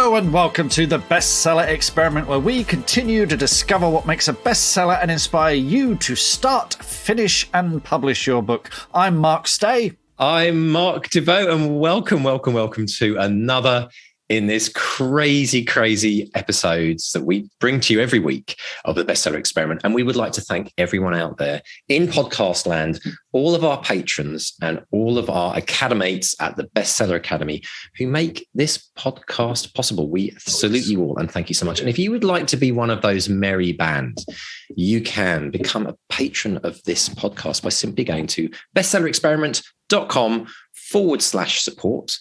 Hello and welcome to the Bestseller Experiment, where we continue to discover what makes a bestseller and inspire you to start, finish and publish your book. I'm Mark Stay. I'm Mark DeVoe, and welcome to another in this crazy episodes that we bring to you every week of the Bestseller Experiment. And we would like to thank everyone out there in podcast land, all of our patrons and all of our academates at the Bestseller Academy who make this podcast possible. We salute you all and thank you so much. And if you would like to be one of those merry band, you can become a patron of this podcast by simply going to bestsellerexperiment.com/support.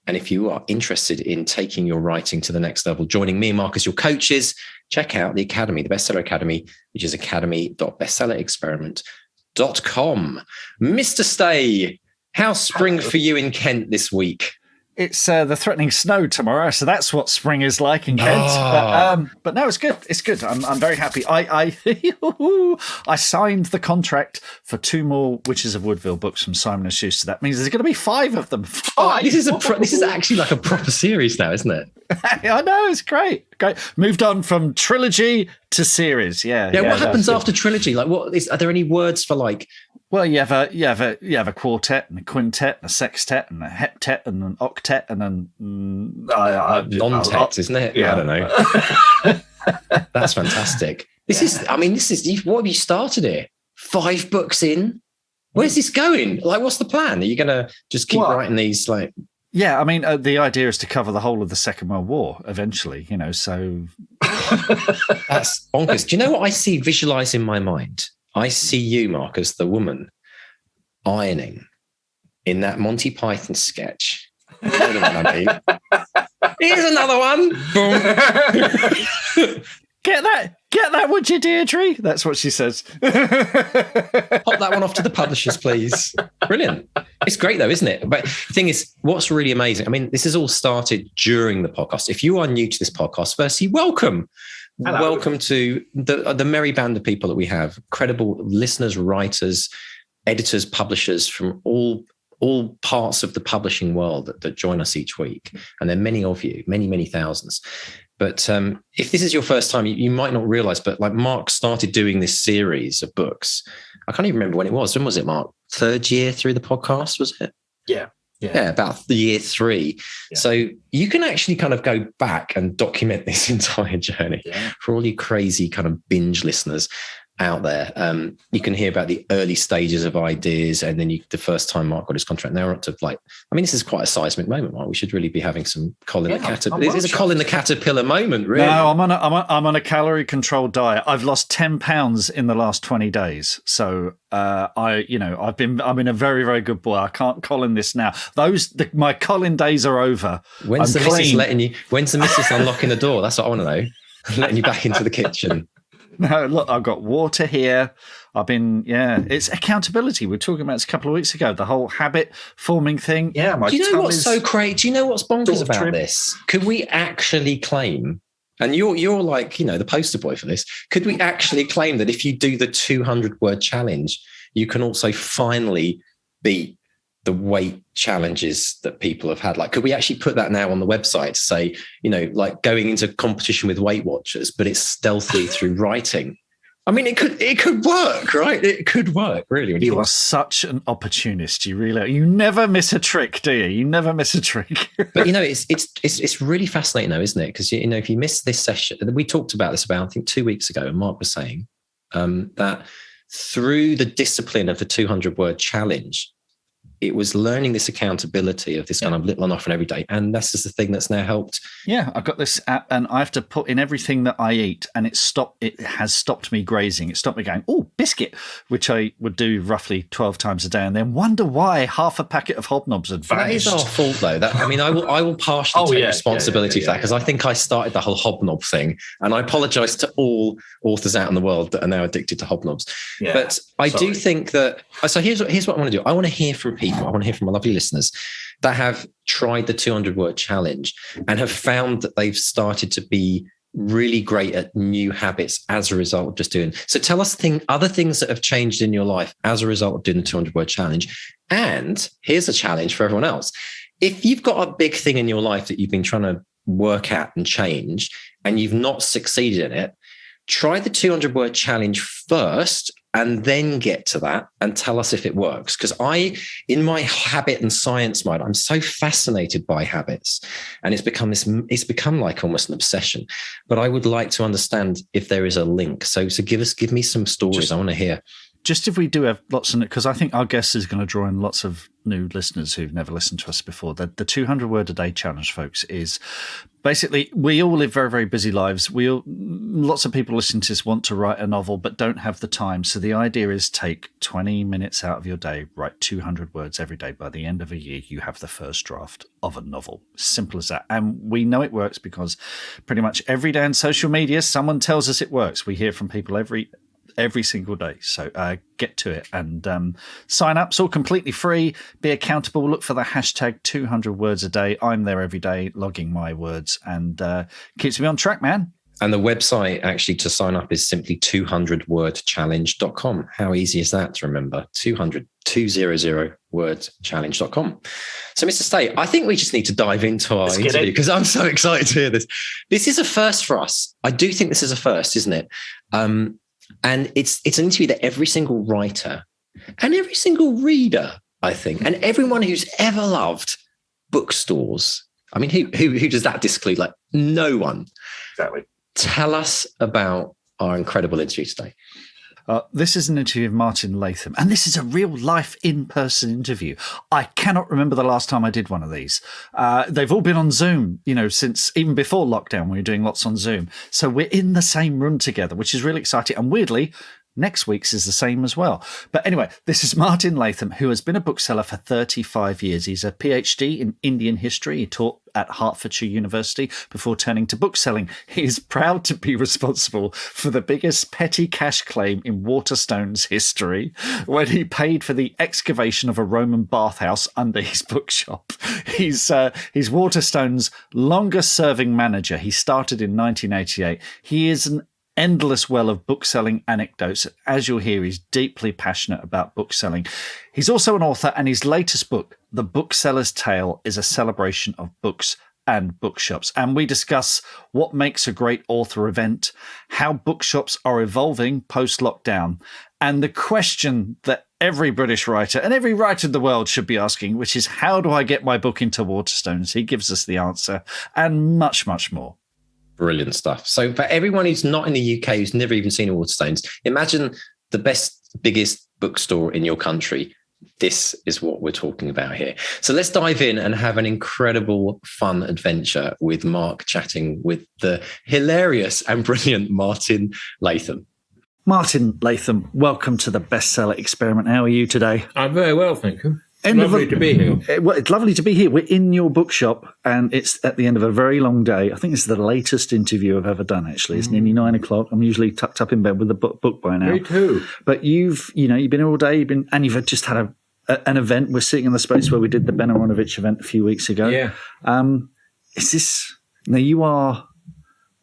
And if you are interested in taking your writing to the next level, joining me and Mark as your coaches, check out the Academy, the Bestseller Academy, which is academy.bestsellerexperiment.com. Mr. Stay, how's spring for you in Kent this week? It's the threatening snow tomorrow, so that's what spring is like in Kent. But no, it's good. It's good. I'm very happy. I signed the contract for 2 more Witches of Woodville books from Simon & Schuster. That means there's going to be 5 of them. 5. This is actually like a proper series now, isn't it? I know, it's great. Moved on from trilogy to series. Yeah. What happens after trilogy? Like, are there any words for like? Well, you have a quartet and a quintet and a sextet and a heptet and an octet and then non-tet, isn't it? Yeah, I don't know. That's fantastic. This is what have you started here? 5 books in. Where's this going? Like, what's the plan? Are you going to just keep writing these like? Yeah, I mean, the idea is to cover the whole of the Second World War eventually, so. That's bonkers. Do you know what I visualize in my mind? I see you, Mark, as the woman ironing in that Monty Python sketch. You know the one I mean. Here's another one. Boom. Get that, would you, Deirdre? That's what she says. Pop that one off to the publishers, please. Brilliant. It's great, though, isn't it? But the thing is, what's really amazing, I mean, this has all started during the podcast. If you are new to this podcast, firstly, welcome. Hello. Welcome to the merry band of people that we have. Credible listeners, writers, editors, publishers from all parts of the publishing world that join us each week. And there are many of you, many thousands. But if this is your first time, you might not realize, but like Mark started doing this series of books. I can't even remember when it was. When was it, Mark? 3rd year through the podcast, was it? Yeah. Yeah, about year 3. Yeah. So you can actually kind of go back and document this entire journey for all you crazy kind of binge listeners out there. You can hear about the early stages of ideas, and then the first time Mark got his contract. Now we're up to this is quite a seismic moment, Mark. We should really be having some Colin the Caterpillar. It's a Colin the Caterpillar moment, really. No, I'm on a calorie controlled diet. I've lost 10 pounds in the last 20 days. So I'm in a very, very good boy. I can't Colin this now. My Colin days are over. When's the missus unlocking the door? That's what I want to know. Letting you back into the kitchen. No, look, I've got water here. It's accountability. We were talking about this a couple of weeks ago, the whole habit forming thing. Yeah, do you know what's so crazy? Do you know what's bonkers about this? Could we actually claim, and you're like, the poster boy for this, could we actually claim that if you do the 200-word challenge, you can also finally beat the weight challenges that people have had? Like, could we actually put that now on the website to say, like going into competition with Weight Watchers, but it's stealthily through writing? I mean, it could work, right? It could work, really. You are such an opportunist. You really are. You never miss a trick, do you? You never miss a trick. But it's really fascinating, though, isn't it? Because if you miss this session, we talked about this I think 2 weeks ago, and Mark was saying that through the discipline of the 200-word challenge, it was learning this accountability of this kind of little and often every day. And this is the thing that's now helped. Yeah, I've got this app and I have to put in everything that I eat, and it has stopped me grazing. It stopped me going, biscuit, which I would do roughly 12 times a day, and then wonder why half a packet of Hobnobs had vanished. That is our fault, though. I will partially take responsibility for that, because I think I started the whole Hobnob thing, and I apologise to all authors out in the world that are now addicted to Hobnobs. Yeah, but I do think that. So here's what I want to do. I want to hear from people. I want to hear from my lovely listeners that have tried the 200-word challenge and have found that they've started to be really great at new habits as a result of just doing. So tell us other things that have changed in your life as a result of doing the 200-word challenge. And here's a challenge for everyone else. If you've got a big thing in your life that you've been trying to work at and change, and you've not succeeded in it, try the 200 word challenge first and then get to that and tell us if it works. Because in my habit and science mind, I'm so fascinated by habits, and it's become like almost an obsession. But I would like to understand if there is a link. So give me some stories. I want to hear. Just if we do have lots of it, because I think our guest is going to draw in lots of new listeners who've never listened to us before. The 200 word a day challenge, folks, is basically, we all live very, very busy lives. Lots of people listening to this want to write a novel but don't have the time. So the idea is take 20 minutes out of your day, write 200 words every day. By the end of a year, you have the first draft of a novel. Simple as that. And we know it works because pretty much every day on social media, someone tells us it works. We hear from people every single day. So get to it and sign up. It's all completely free. Be accountable. Look for the hashtag 200 words a day. I'm there every day logging my words, and keeps me on track, man. And the website actually to sign up is simply 200wordchallenge.com. How easy is that to remember? 200wordchallenge.com. So, Mr. Stay, I think we just need to dive into our interview because I'm so excited to hear this. This is a first for us. I do think this is a first, isn't it? And it's an interview that every single writer and every single reader, I think, and everyone who's ever loved bookstores. I mean, who does that disclude? Like, no one. Exactly. Tell us about our incredible interview today. This is an interview of Martin Latham, and this is a real life in-person interview. I cannot remember the last time I did one of these. They've all been on Zoom, since even before lockdown, we were doing lots on Zoom. So we're in the same room together, which is really exciting. And weirdly, next week's is the same as well. But anyway, this is Martin Latham, who has been a bookseller for 35 years. He's a PhD in Indian history. He taught at Hertfordshire University before turning to bookselling. He is proud to be responsible for the biggest petty cash claim in Waterstones history when he paid for the excavation of a Roman bathhouse under his bookshop. He's Waterstones' longest-serving manager. He started in 1988. He is an endless well of bookselling anecdotes. As you'll hear, he's deeply passionate about bookselling. He's also an author, and his latest book, The Bookseller's Tale, is a celebration of books and bookshops. And we discuss what makes a great author event, how bookshops are evolving post-lockdown, and the question that every British writer and every writer in the world should be asking, which is, how do I get my book into Waterstones? He gives us the answer, and much, much more. Brilliant stuff. So for everyone who's not in the UK, who's never even seen a Waterstones, imagine the biggest bookstore in your country. This is what we're talking about here. So let's dive in and have an incredible, fun adventure with Mark chatting with the hilarious and brilliant Martin Latham. Martin Latham, welcome to the Bestseller Experiment. How are you today? I'm very well, thank you. Lovely to be here. Well, it's lovely to be here. We're in your bookshop, and it's at the end of a very long day. I think this is the latest interview I've ever done, actually. It's nearly 9 o'clock. I'm usually tucked up in bed with a book by now. Me too. But you've been here all day, and you've just had an event. We're sitting in the space where we did the Ben Aronovich event a few weeks ago. Yeah. Is this, now you are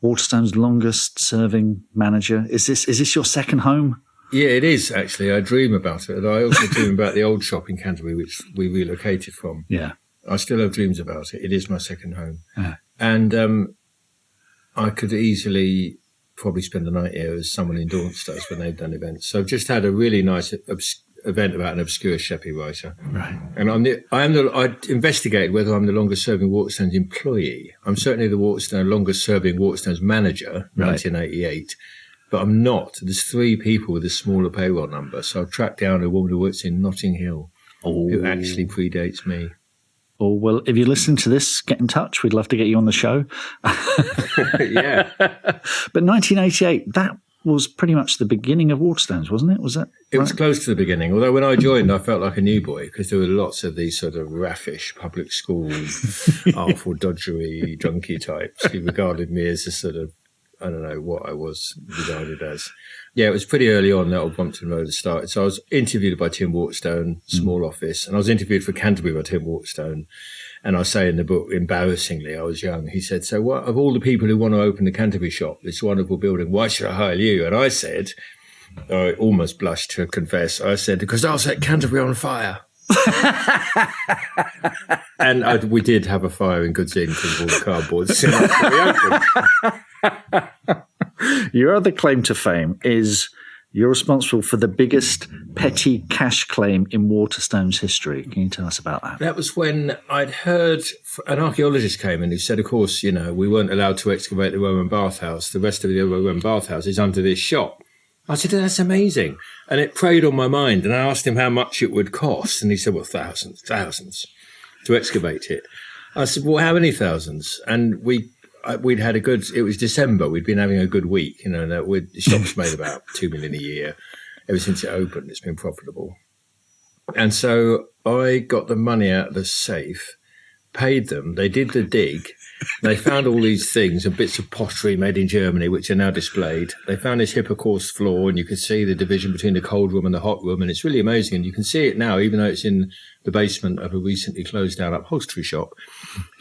Waterstone's longest serving manager. Is this your second home? Yeah, it is, actually. I dream about it. And I also dream about the old shop in Canterbury, which we relocated from. Yeah. I still have dreams about it. It is my second home. Yeah. And I could easily probably spend the night here as someone in Dorrance does when they've done events. So I've just had a really nice event about an obscure Sheppey writer. Right. And I investigated whether I'm the longest serving Waterstones employee. I'm certainly the longest serving Waterstones manager, 1988. But I'm not. There's 3 people with a smaller payroll number. So I've tracked down a woman who works in Notting Hill who actually predates me. Oh, well, if you listen to this, get in touch. We'd love to get you on the show. Yeah. But 1988, that was pretty much the beginning of Waterstones, wasn't it? Was that? It was close to the beginning. Although when I joined, I felt like a new boy because there were lots of these sort of raffish public school, artful, dodgery, drunky types who regarded me as a sort of, I don't know what I was regarded as. Yeah, it was pretty early on that Old Brompton Road started. So I was interviewed by Tim Waterstone, small office, and I was interviewed for Canterbury by Tim Waterstone. And I say in the book, embarrassingly, I was young. He said, so what, of all the people who want to open the Canterbury shop, this wonderful building, why should I hire you? And I said, I almost blushed to confess, I said, because I'll set Canterbury on fire. And we did have a fire in Goods Inn because of all the cardboard sitting after we opened. Your other claim to fame is you're responsible for the biggest petty cash claim in Waterstones history. Can you tell us about that? That was when I'd heard an archaeologist came in who said, of course, you know, we weren't allowed to excavate the Roman bathhouse. The rest of the Roman bathhouse is under this shop. I said, that's amazing. And it preyed on my mind. And I asked him how much it would cost. And he said, well, thousands to excavate it. I said, well, how many thousands? And we'd had it was December. We'd been having a good week. You know, the shop's made about 2 million a year. Ever since it opened, it's been profitable. And so I got the money out of the safe, paid them. They did the dig. They found all these things and bits of pottery made in Germany, which are now displayed. They found this hypocaust floor, and you could see the division between the cold room and the hot room. And it's really amazing. And you can see it now, even though it's in the basement of a recently closed down upholstery shop.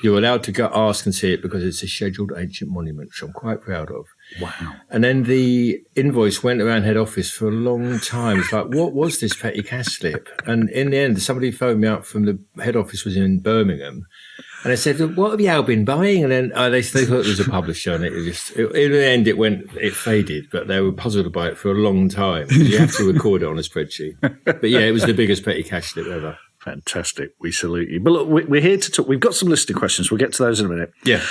You're allowed to go ask and see it because it's a scheduled ancient monument, which I'm quite proud of. Wow. And then the invoice went around head office for a long time. It's like, what was this petty cash slip? And in the end, somebody phoned me up from the head office was in Birmingham. And I said, what have you all been buying? And then they thought it was a publisher, and in the end, it faded, but they were puzzled by it for a long time. You have to record it on a spreadsheet. But yeah, it was the biggest petty cash slip ever. Fantastic. We salute you. But look, we're here to talk. We've got some listener questions. We'll get to those in a minute. Yeah.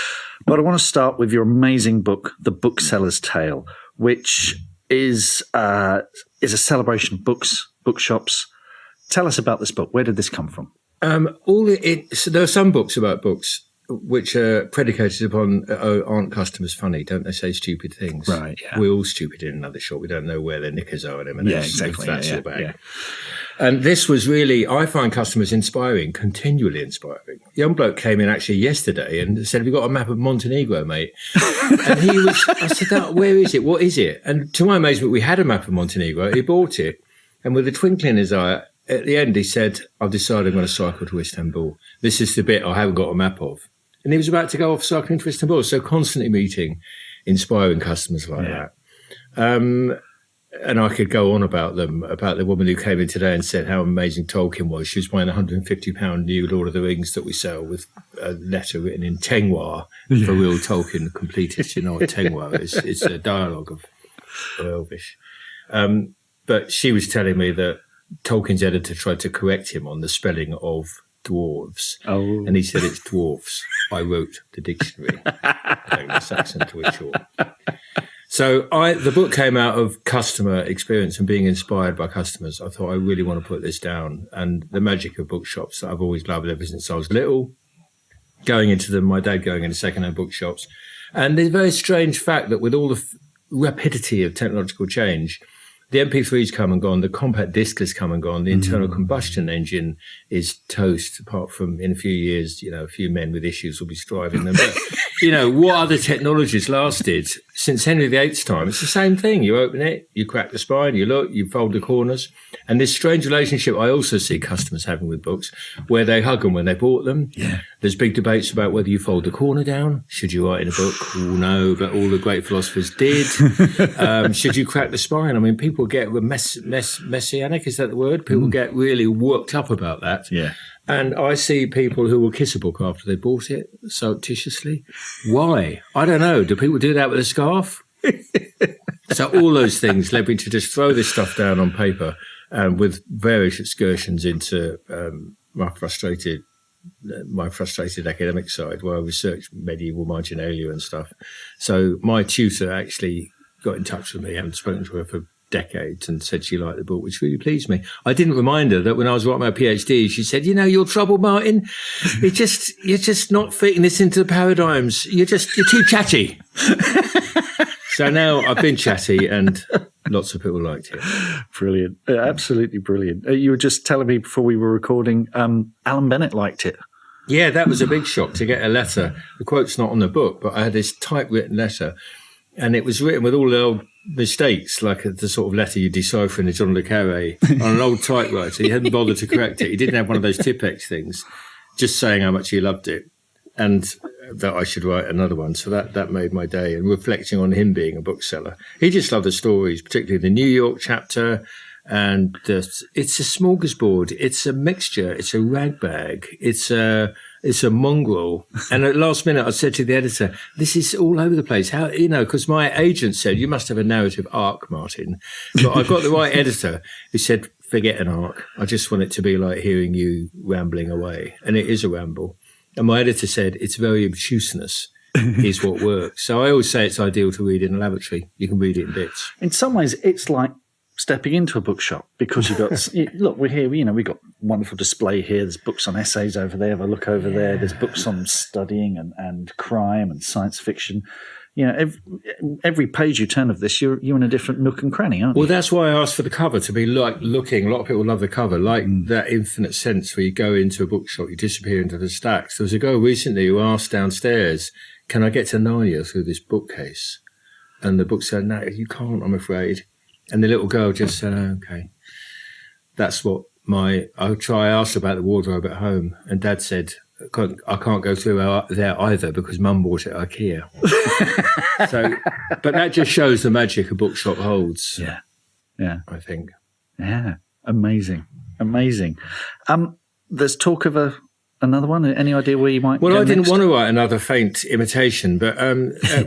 But I want to start with your amazing book, The Bookseller's Tale, which is a celebration of books, bookshops. Tell us about this book. Where did this come from? So there are some books about books which are predicated upon, aren't customers funny? Don't they say stupid things? Right, yeah. We're all stupid in another shop. We don't know where their knickers are and M&S. Yeah, exactly. That's your bag. Yeah. And this was really, I find customers inspiring, continually inspiring. A young bloke came in actually yesterday and said, have you got a map of Montenegro, mate? And I said, where is it? What is it? And to my amazement, we had a map of Montenegro. He bought it. And with a twinkle in his eye, at the end, he said, I've decided I'm going to cycle to Istanbul. This is the bit I haven't got a map of. And he was about to go off cycling to Istanbul. So constantly meeting inspiring customers like that. And I could go on about them, about the woman who came in today and said how amazing Tolkien was. She was buying a £150 new Lord of the Rings that we sell with a letter written in Tengwar for real Tolkien completists. You know what Tengwar is? It's a dialogue of Elvish. But she was telling me that Tolkien's editor tried to correct him on the spelling of dwarves. Oh. And he said it's dwarfs. I wrote the dictionary. Anglo-Saxon to it short. So the book came out of customer experience and being inspired by customers. I thought I really want to put this down. And the magic of bookshops that I've always loved ever since I was little, going into them, my dad going into second-hand bookshops. And the very strange fact that with all the rapidity of technological change, the MP3's come and gone, the compact disc has come and gone, the internal combustion engine is toast, apart from in a few years, you know, a few men with issues will be striving them. But, you know, what other technologies lasted since Henry VIII's time? It's the same thing. You open it, you crack the spine, you look, you fold the corners. And this strange relationship I also see customers having with books, where they hug them when they bought them. Yeah. There's big debates about whether you fold the corner down. Should you write in a book? Oh, no, but all the great philosophers did. Should you crack the spine? I mean, people get messianic, is that the word? People get really worked up about that. Yeah. And I see people who will kiss a book after they bought it surreptitiously. Why? I don't know. Do people do that with a scarf? So all those things led me to just throw this stuff down on paper, with various excursions into my frustrated academic side, where I researched medieval marginalia and stuff. So my tutor actually got in touch with me. I haven't spoken to her for decades, and said she liked the book, which really pleased me. I didn't remind her that when I was writing my PhD, she said, you know, you're trouble, Martin. You're just not fitting this into the paradigms. You're too chatty. So now I've been chatty and lots of people liked it. Brilliant. Absolutely brilliant. You were just telling me before we were recording, Alan Bennett liked it. Yeah, that was a big shock to get a letter. The quote's not on the book, but I had this typewritten letter, and it was written with all the old mistakes, like the sort of letter you decipher in a John le Carré on an old typewriter. He hadn't bothered to correct it. He didn't have one of those Tipex things, just saying how much he loved it and that I should write another one. So that made my day, and reflecting on him being a bookseller. He just loved the stories, particularly the New York chapter And it's a smorgasbord. It's a mixture. It's a ragbag. It's a mongrel. And at last minute, I said to the editor, "This is all over the place. How, because my agent said, you must have a narrative arc, Martin." But I got the right editor who said, "Forget an arc. I just want it to be like hearing you rambling away." And it is a ramble. And my editor said, "It's very obtuseness is what works." So I always say it's ideal to read in a lavatory. You can read it in bits. In some ways, it's like stepping into a bookshop because you've got, look, we're here, we've got wonderful display here. There's books on essays over there. Have a look over there. There's books on studying and crime and science fiction. Every page you turn of this, you're in a different nook and cranny, aren't you? Well, that's why I asked for the cover to be like looking. A lot of people love the cover, like that infinite sense where you go into a bookshop, you disappear into the stacks. There was a girl recently who asked downstairs, "Can I get to Narnia through this bookcase?" And the bookseller, "No, you can't, I'm afraid." And the little girl just said, "Okay." That's what I asked about the wardrobe at home, and Dad said, "I can't go through there either because Mum bought it at IKEA." So, but that just shows the magic a bookshop holds. Yeah. I think. Yeah, amazing. There's talk of another one. Any idea where you might? Well, go I didn't next? want to write another faint imitation, but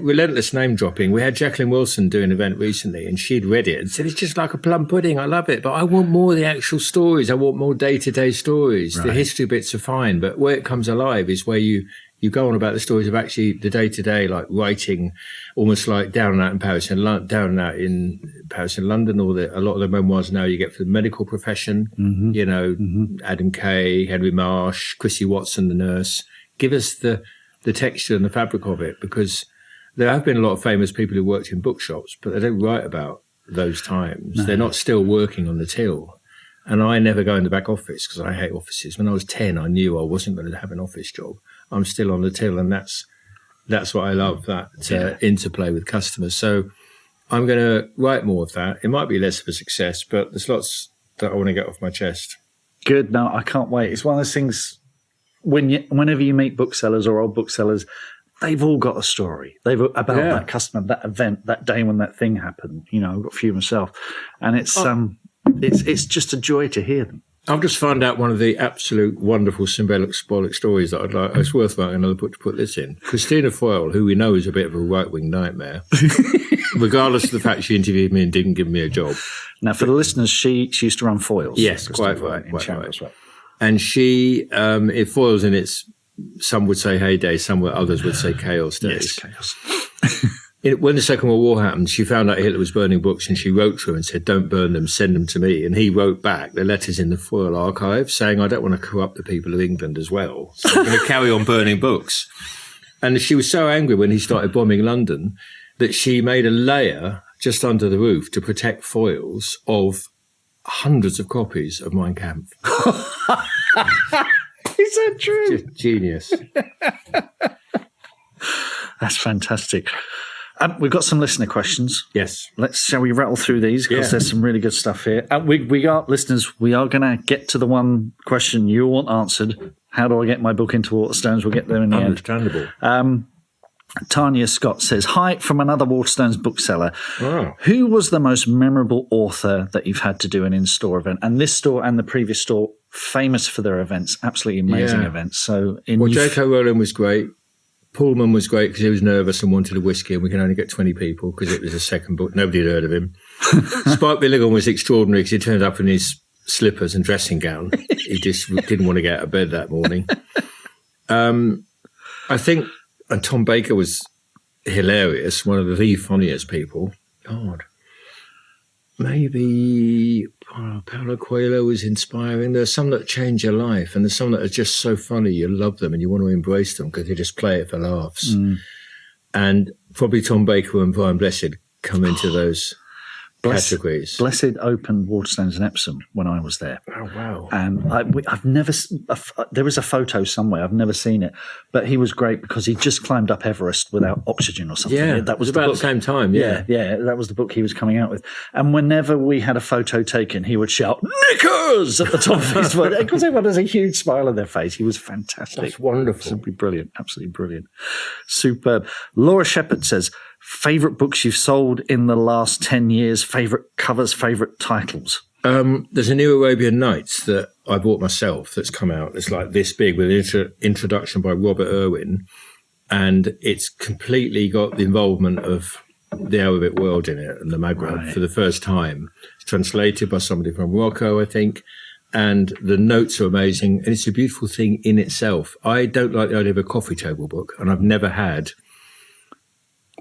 relentless name dropping. We had Jacqueline Wilson do an event recently, and she'd read it and said, "It's just like a plum pudding. I love it, but I want more of the actual stories. I want more day-to-day stories. Right. The history bits are fine, but where it comes alive is where you go on about the stories of actually the day-to-day, like writing, almost like Down and Out in Paris and Down and Out in Paris and London, or a lot of the memoirs now you get for the medical profession. Adam Kay, Henry Marsh, Chrissy Watson, the nurse. Give us the texture and the fabric of it, because there have been a lot of famous people who worked in bookshops, but they don't write about those times. No. They're not still working on the till. And I never go in the back office because I hate offices. When I was 10, I knew I wasn't going to have an office job. I'm still on the till, and that's what I love, that interplay with customers. So I'm going to write more of that. It might be less of a success, but there's lots that I want to get off my chest. Good. No, I can't wait. It's one of those things, whenever you meet booksellers or old booksellers, they've all got a story. About that customer, that event, that day when that thing happened. I've got a few myself, and it's just a joy to hear them. I've just found out one of the absolute wonderful symbolic stories that I'd like. It's worth writing another book to put this in. Christina Foyle, who we know is a bit of a right-wing nightmare, regardless of the fact she interviewed me and didn't give me a job. Now, for the listeners, she used to run Foyles. Yes, quite right. And she, if Foyles in its, some would say heyday, others would say chaos days. Yes, chaos. When the Second World War happened, she found out Hitler was burning books, and she wrote to him and said, "Don't burn them, send them to me." And he wrote back the letters in the Foyle archive saying, "I don't want to corrupt the people of England as well, so I'm going to carry on burning books." And she was so angry when he started bombing London that she made a layer just under the roof to protect Foyles of hundreds of copies of Mein Kampf. Is that true? Just genius. That's fantastic. We've got some listener questions. Yes. Shall we rattle through these? Because there's some really good stuff here. We are, listeners, we are going to get to the one question you want answered. How do I get my book into Waterstones? We'll get there in the end. Understandable. Tanya Scott says, "Hi, from another Waterstones bookseller. Oh. Who was the most memorable author that you've had to do an in-store event?" And this store and the previous store, famous for their events, absolutely amazing events. So, J.K. Rowling was great. Pullman was great because he was nervous and wanted a whiskey, and we can only get 20 people because it was a second book. Nobody had heard of him. Spike Milligan was extraordinary because he turned up in his slippers and dressing gown. He just didn't want to get out of bed that morning. I think Tom Baker was hilarious, one of the funniest people. God. Maybe Paulo Coelho was inspiring. There's some that change your life, and there's some that are just so funny you love them and you want to embrace them because they just play it for laughs. And probably Tom Baker and Brian Blessed come into those categories. Blessed opened Waterstones in Epsom when I was there. Oh, wow. And I've never, there is a photo somewhere, I've never seen it, but he was great because he just climbed up Everest without oxygen or something. Yeah, that was about the same time, Yeah, that was the book he was coming out with. And whenever we had a photo taken, he would shout, "Knickers!" at the top of his voice, because everyone has a huge smile on their face. He was fantastic. That's wonderful. Simply brilliant, absolutely brilliant. Superb. Laura Shepherd says, "Favourite books you've sold in the last 10 years, favourite covers, favourite titles?" There's a new Arabian Nights that I bought myself that's come out. It's like this big with an introduction by Robert Irwin. And it's completely got the involvement of the Arabic world in it and the Maghreb for the first time. It's translated by somebody from Morocco, I think. And the notes are amazing. And it's a beautiful thing in itself. I don't like the idea of a coffee table book. And I've never had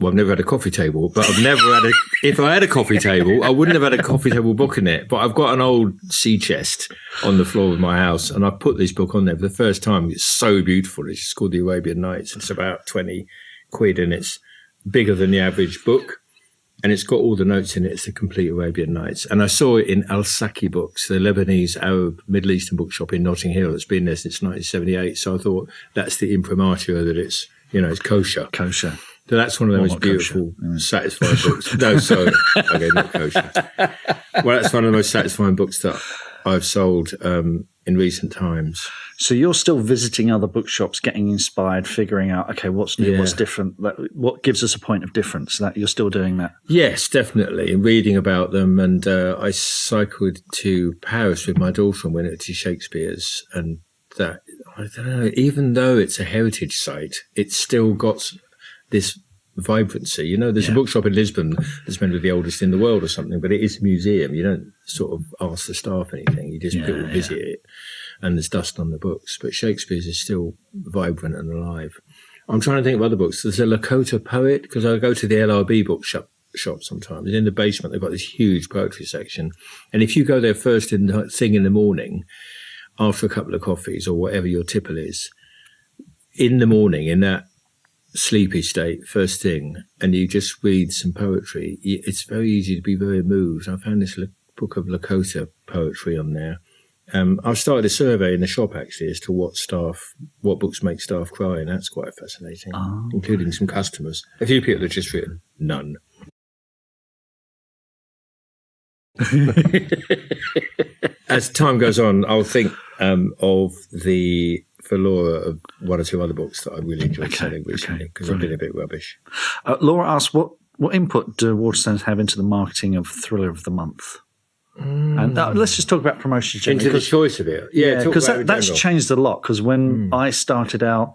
a coffee table, but I've never had if I had a coffee table, I wouldn't have had a coffee table book in it. But I've got an old sea chest on the floor of my house, and I've put this book on there for the first time. It's so beautiful. It's just called The Arabian Nights. It's about 20 quid, and it's bigger than the average book. And it's got all the notes in it. It's the complete Arabian Nights. And I saw it in Al Saki Books, the Lebanese Arab Middle Eastern bookshop in Notting Hill. It's been there since 1978. So I thought that's the imprimatur that it's kosher. Kosher. So that's one of the most beautiful, satisfying books. No, sorry. Okay, not kosher. Well, that's one of the most satisfying books that I've sold in recent times. So you're still visiting other bookshops, getting inspired, figuring out, okay, what's new, what's different, what gives us a point of difference, that you're still doing that? Yes, definitely, and reading about them. And I cycled to Paris with my daughter and went to Shakespeare's, and that, I don't know, even though it's a heritage site, it's still got this vibrancy. There's a bookshop in Lisbon that's meant to be the oldest in the world or something, but it is a museum. You don't sort of ask the staff anything. You just people visit it, and there's dust on the books. But Shakespeare's is still vibrant and alive. I'm trying to think of other books. There's a Lakota poet, because I go to the LRB bookshop sometimes. And in the basement, they've got this huge poetry section. And if you go there first thing in the morning, after a couple of coffees or whatever your tipple is, in the morning, in that sleepy state, first thing, and you just read some poetry, it's very easy to be very moved. I found this book of Lakota poetry on there. I've started a survey in the shop actually as to what books make staff cry, and that's quite fascinating, including some customers. A few people have just written none. As time goes on, I'll think of the Laura of one or two other books that I really enjoyed selling recently, because I've been a bit rubbish. Laura asks, what input do Waterstones have into the marketing of Thriller of the Month? And let's just talk about promotions generally. Into the choice of it. Because that's changed a lot. Because when I started out,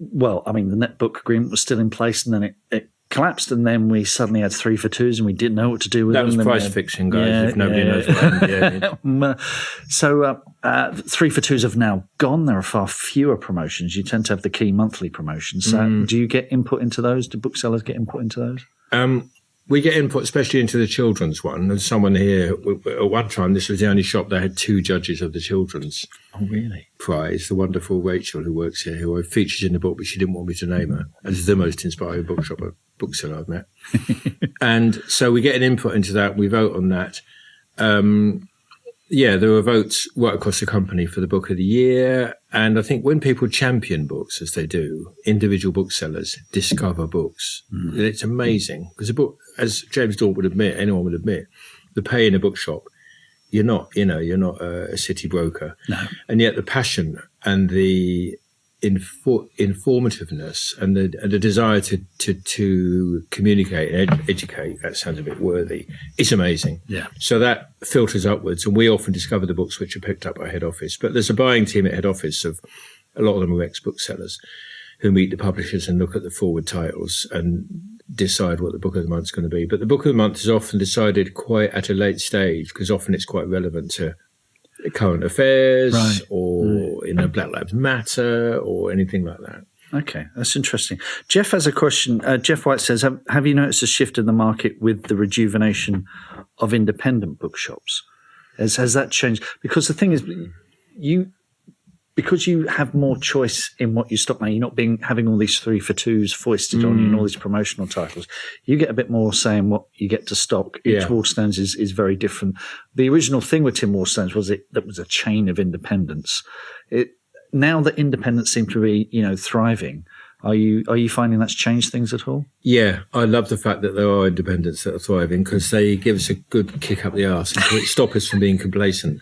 the netbook agreement was still in place, and then it collapsed, and then we suddenly had 3 for 2s, and we didn't know what to do with them. That was price fixing, guys, if nobody knows what happened. So 3 for 2s have now gone. There are far fewer promotions. You tend to have the key monthly promotions. So do you get input into those? Do booksellers get input into those? We get input, especially into the children's one. There's someone here, at one time, this was the only shop that had 2 judges of the children's prize, the wonderful Rachel, who works here, who features in the book, but she didn't want me to name her, as the most inspiring bookseller I've met. And so we get an input into that. We vote on that. There were votes right across the company for the book of the year. And I think when people champion books, as they do, individual booksellers discover books. It's amazing, because a book, as James Dault would admit, anyone would admit, the pay in a bookshop, you're not a city broker. No. And yet the passion and the informativeness and the desire to communicate and educate, that sounds a bit worthy, it's amazing. Yeah. So that filters upwards, and we often discover the books which are picked up by head office. But there's a buying team at head office of a lot of them are ex-booksellers who meet the publishers and look at the forward titles and decide what the book of the month is going to be. But the book of the month is often decided quite at a late stage, because often it's quite relevant to current affairs or Black Lives Matter or anything like that. Okay, that's interesting. Jeff has a question. Jeff White says, have you noticed a shift in the market with the rejuvenation of independent bookshops? Has that changed? Because the thing is, because you have more choice in what you stock now, you're not having all these 3 for 2s foisted on you and all these promotional titles. You get a bit more say in what you get to stock. Each Waterstones is very different. The original thing with Tim Waterstones was that was a chain of independents. Now that independents seem to be, thriving, are you finding that's changed things at all? Yeah, I love the fact that there are independents that are thriving, because they give us a good kick up the arse and stop us from being complacent.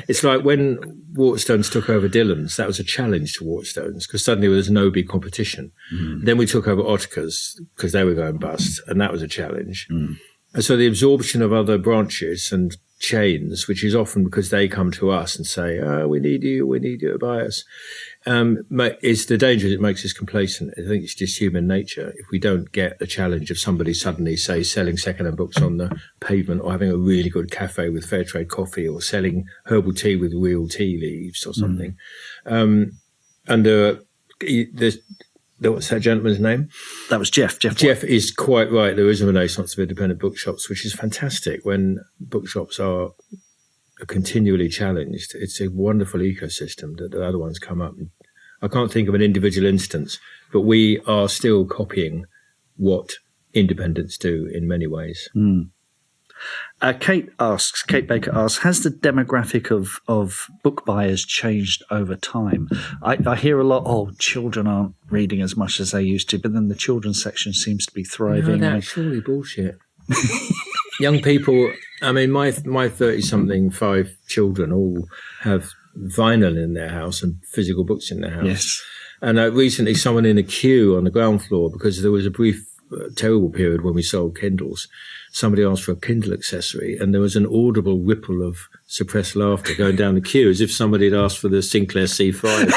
It's like when Waterstones took over Dillon's, that was a challenge to Waterstones, because suddenly there was no big competition. Then we took over Ottokar's because they were going bust, and that was a challenge. And so the absorption of other branches and chains, which is often because they come to us and say, we need you to buy us, is the danger that it makes us complacent. I think it's just human nature. If we don't get the challenge of somebody suddenly, say, selling second-hand books on the pavement, or having a really good cafe with fair trade coffee, or selling herbal tea with real tea leaves or something. What's that gentleman's name? That was Jeff. Jeff is quite right. There is a renaissance of independent bookshops, which is fantastic. When bookshops are continually challenged, it's a wonderful ecosystem that the other ones come up. I can't think of an individual instance, but we are still copying what independents do in many ways. Kate Baker asks, has the demographic of book buyers changed over time? I hear a lot, children aren't reading as much as they used to, but then the children's section seems to be thriving. No, that's surely bullshit. Young people, I mean, my 30-something 5 children all have vinyl in their house and physical books in their house. Yes. And recently someone in a queue on the ground floor, because there was a brief, terrible period when we sold Kindles, somebody asked for a Kindle accessory, and there was an audible ripple of suppressed laughter going down the queue, as if somebody had asked for the Sinclair C5,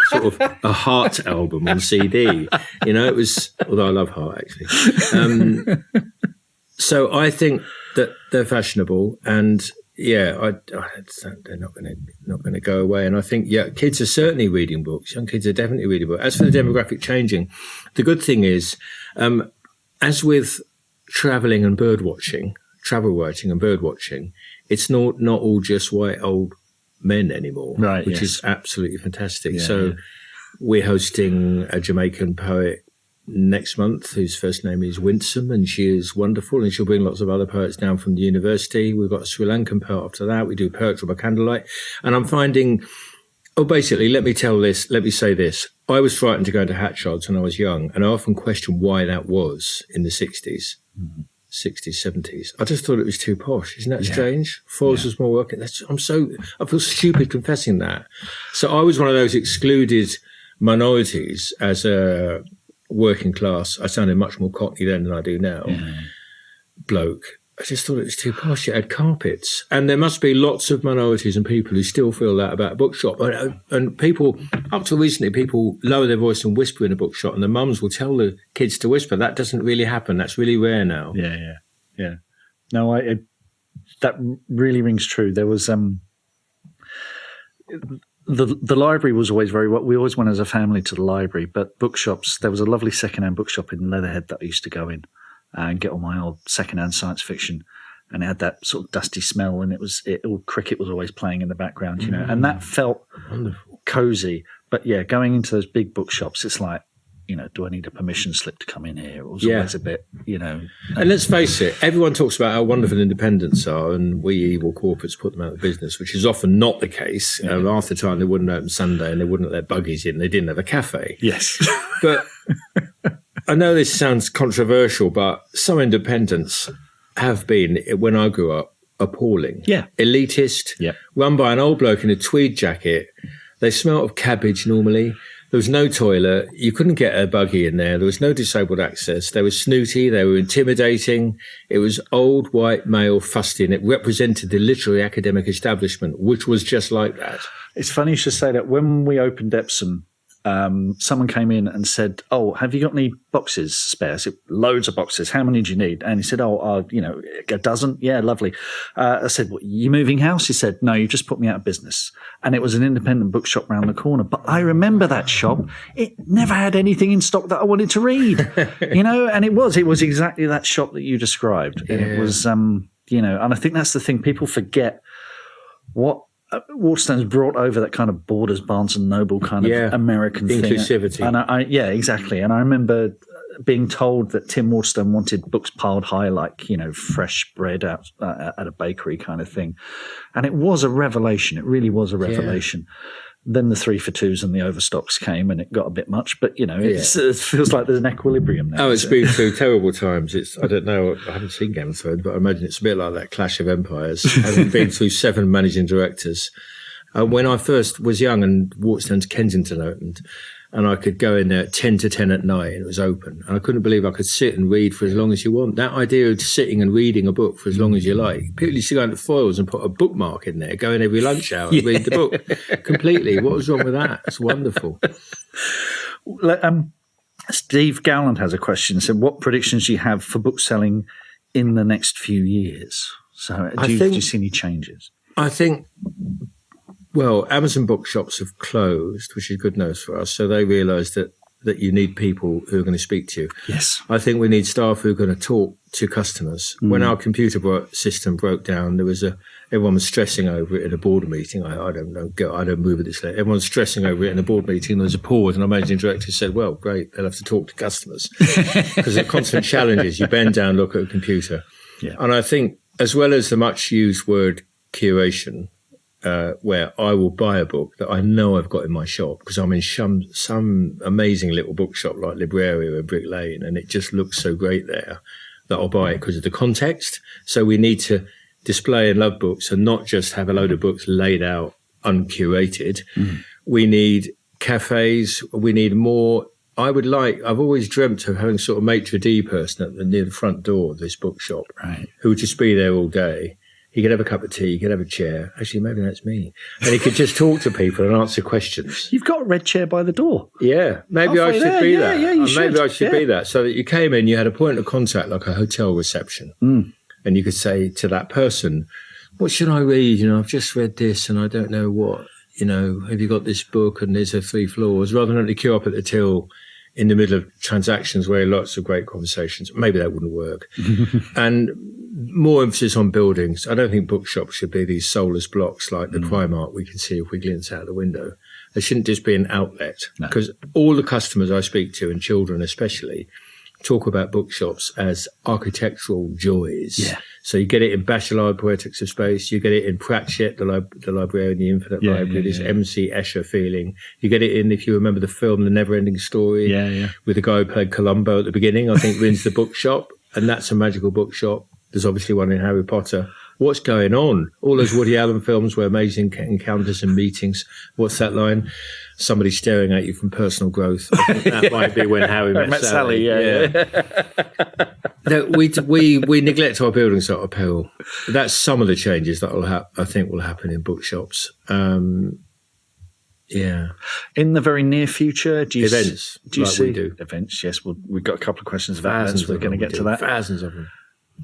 sort of a Heart album on CD. It was, although I love Heart, actually. So I think that they're fashionable, and they're not going to go away. And I think, kids are certainly reading books. Young kids are definitely reading books. As for the demographic changing, the good thing is, as with travel writing and bird watching, it's not all just white old men anymore, right? Which is absolutely fantastic. We're hosting a Jamaican poet next month whose first name is Winsome, and she is wonderful, and she'll bring lots of other poets down from the university. We've got a Sri Lankan poet after that. We do poetry by candlelight, and I'm finding, basically, let me say this. I was frightened to go into Hatchard's when I was young, and I often questioned why that was in the 60s, 70s. I just thought it was too posh. Isn't that strange? Foyles was more working. I feel stupid confessing that. So I was one of those excluded minorities as a working class. I sounded much more cockney then than I do now. Bloke. I just thought it was too posh. It had carpets. And there must be lots of minorities and people who still feel that about a bookshop. And people, up till recently, people lower their voice and whisper in a bookshop, and the mums will tell the kids to whisper. That doesn't really happen. That's really rare now. Yeah. No, that really rings true. There was the library was always we always went as a family to the library, but bookshops, there was a lovely secondhand bookshop in Leatherhead that I used to go in and get all my old secondhand science fiction, and it had that sort of dusty smell, and cricket was always playing in the background, and that felt wonderful, cozy. But going into those big bookshops, it's like, do I need a permission slip to come in here? It was always a bit, And let's face it, everyone talks about how wonderful independents are, and we evil corporates put them out of business, which is often not the case. Half the time they wouldn't open Sunday, and they wouldn't let buggies in. They didn't have a cafe. Yes. But I know this sounds controversial, but some independents have been, when I grew up, appalling. Yeah. Elitist, run by an old bloke in a tweed jacket. They smelt of cabbage normally. There was no toilet. You couldn't get a buggy in there. There was no disabled access. They were snooty. They were intimidating. It was old, white, male, fusty, and it represented the literary academic establishment, which was just like that. It's funny you should say that. When we opened Epsom, someone came in and said, have you got any boxes spare? I said, loads of boxes. How many do you need? And he said, a dozen. Yeah, lovely. I said, what, you moving house? He said, no, you just put me out of business. And it was an independent bookshop around the corner. But I remember that shop. It never had anything in stock that I wanted to read, and it was exactly that shop that you described. And it was, and I think that's the thing. People forget what Waterstones brought over, that kind of Borders, Barnes and Noble kind of American inclusivity. Thing. And exactly. And I remember being told that Tim Waterstone wanted books piled high, like, fresh bread out at a bakery kind of thing. And it was a revelation. It really was a revelation. Then the 3 for 2s and the overstocks came, and it got a bit much. But it feels like there's an equilibrium now. It's been through terrible times. I don't know. I haven't seen Game of Thrones, but I imagine it's a bit like that Clash of Empires. Having been through 7 managing directors, When I first was young and Waterstones Kensington opened, and I could go in there at 10 to 10 at night and it was open. And I couldn't believe I could sit and read for as long as you want. That idea of sitting and reading a book for as long as you like. People used to go into foils and put a bookmark in there, go in every lunch hour and read the book completely. What was wrong with that? It's wonderful. Steve Gowland has a question. So what predictions do you have for bookselling in the next few years? So do you see any changes? I think... Well, Amazon bookshops have closed, which is good news for us. So they realised that you need people who are going to speak to you. Yes. I think we need staff who are going to talk to customers. When our computer system broke down, everyone was stressing over it in a board meeting. I don't know. I don't move at this late. Everyone's stressing over it in a board meeting. There was a pause, and our managing director said, "Well, great, they'll have to talk to customers because the constant challenges. You bend down, look at a computer." Yeah. And I think, as well as the much used word curation. Where I will buy a book that I know I've got in my shop because I'm in some amazing little bookshop like Libraria or Brick Lane, and it just looks so great there that I'll buy it because of the context. So we need to display and love books and not just have a load of books laid out uncurated. We need cafes. We need more. I've always dreamt of having sort of maitre d' person near the front door of this bookshop, right, who would just be there all day. He could have a cup of tea, he could have a chair. Actually, maybe that's me. And he could just talk to people and answer questions. You've got a red chair by the door. Yeah, maybe I should be that. Yeah, you should. Maybe I should be that. So that you came in, you had a point of contact like a hotel reception. And you could say to that person, what should I read? I've just read this and I don't know what. Have you got this book and there's 3 floors? Rather than having to queue up at the till in the middle of transactions where lots of great conversations. Maybe that wouldn't work. And more emphasis on buildings. I don't think bookshops should be these soulless blocks like the Primark we can see if we glance out the window. They shouldn't just be an outlet because all the customers I speak to, and children especially, talk about bookshops as architectural joys. Yeah. So you get it in Bachelard Poetics of Space, you get it in Pratchett, the Librarian, the Infinite Library, this M.C. Escher feeling. You get it in, if you remember the film, The Never-Ending Story, with the guy who played Columbo at the beginning, I think wins the bookshop, and that's a magical bookshop. There's obviously one in Harry Potter. What's going on? All those Woody Allen films were amazing encounters and meetings. What's that line? Somebody staring at you from personal growth. I think that might be when Harry met Sally. No, we neglect our buildings at our peril. That's some of the changes that I think will happen in bookshops. In the very near future, do you events? Do you see we do events? Yes, we've got a couple of questions about events. We're going to get to that. Thousands of them.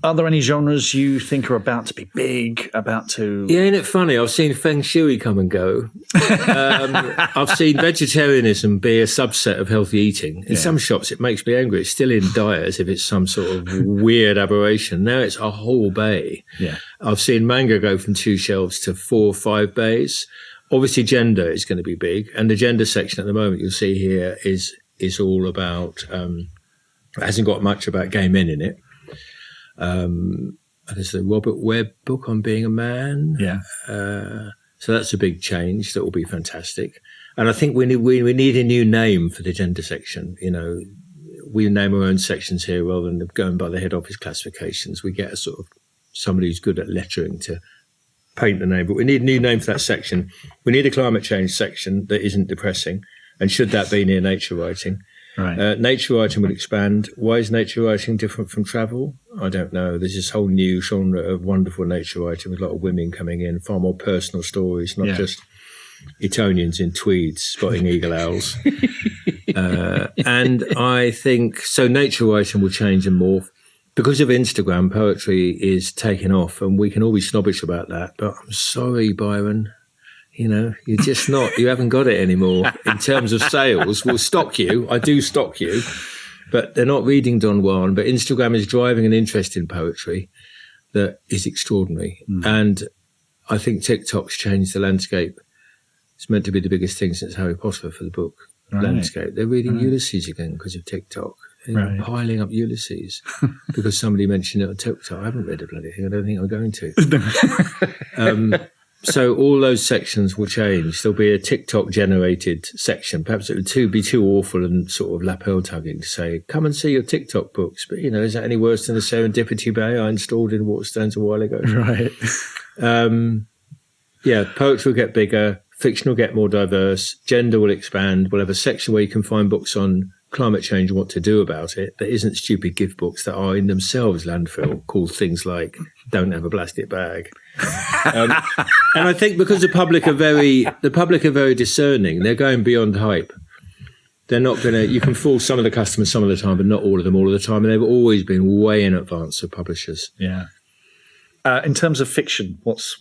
Are there any genres you think are about to be big, about to... Yeah, isn't it funny? I've seen Feng Shui come and go. I've seen vegetarianism be a subset of healthy eating. In some shops, it makes me angry. It's still in diet as if it's some sort of weird aberration. Now it's a whole bay. Yeah. I've seen manga go from 2 shelves to 4 or 5 bays. Obviously, gender is going to be big. And the gender section at the moment you'll see here is all about... it hasn't got much about gay men in it. There's the Robert Webb book on being a man. Yeah. So that's a big change. That will be fantastic. And I think we need a new name for the gender section. We name our own sections here rather than going by the head office classifications. We get a sort of somebody who's good at lettering to paint the name. But we need a new name for that section. We need a climate change section that isn't depressing. And should that be near nature writing? Right. Nature writing will expand. Why is nature writing different from travel? I don't know. There's this whole new genre of wonderful nature writing with a lot of women coming in, far more personal stories, not just Etonians in tweeds spotting eagle owls. And I think, so nature writing will change and morph. Because of Instagram, poetry is taking off, and we can all be snobbish about that. But I'm sorry, Byron. You're just not, you haven't got it anymore in terms of sales. We'll stock you. I do stock you, but they're not reading Don Juan. But Instagram is driving an interest in poetry that is extraordinary. And I think TikTok's changed the landscape. It's meant to be the biggest thing since Harry Potter for the book landscape. They're reading Ulysses again because of TikTok. They're piling up Ulysses because somebody mentioned it on TikTok. I haven't read the bloody thing. I don't think I'm going to. So all those sections will change. There'll be a TikTok-generated section. Perhaps it would be too awful and sort of lapel tugging to say, come and see your TikTok books. But, is that any worse than the Serendipity Bay I installed in Waterstones a while ago? Right. Poetry will get bigger. Fiction will get more diverse. Gender will expand. We'll have a section where you can find books on climate change and what to do about it. That isn't stupid gift books that are in themselves landfill, called things like "Don't have a plastic bag." And I think because the public are very discerning, they're going beyond hype. They're not going to. You can fool some of the customers some of the time, but not all of them all of the time. And they've always been way in advance of publishers. Yeah. In terms of fiction, what's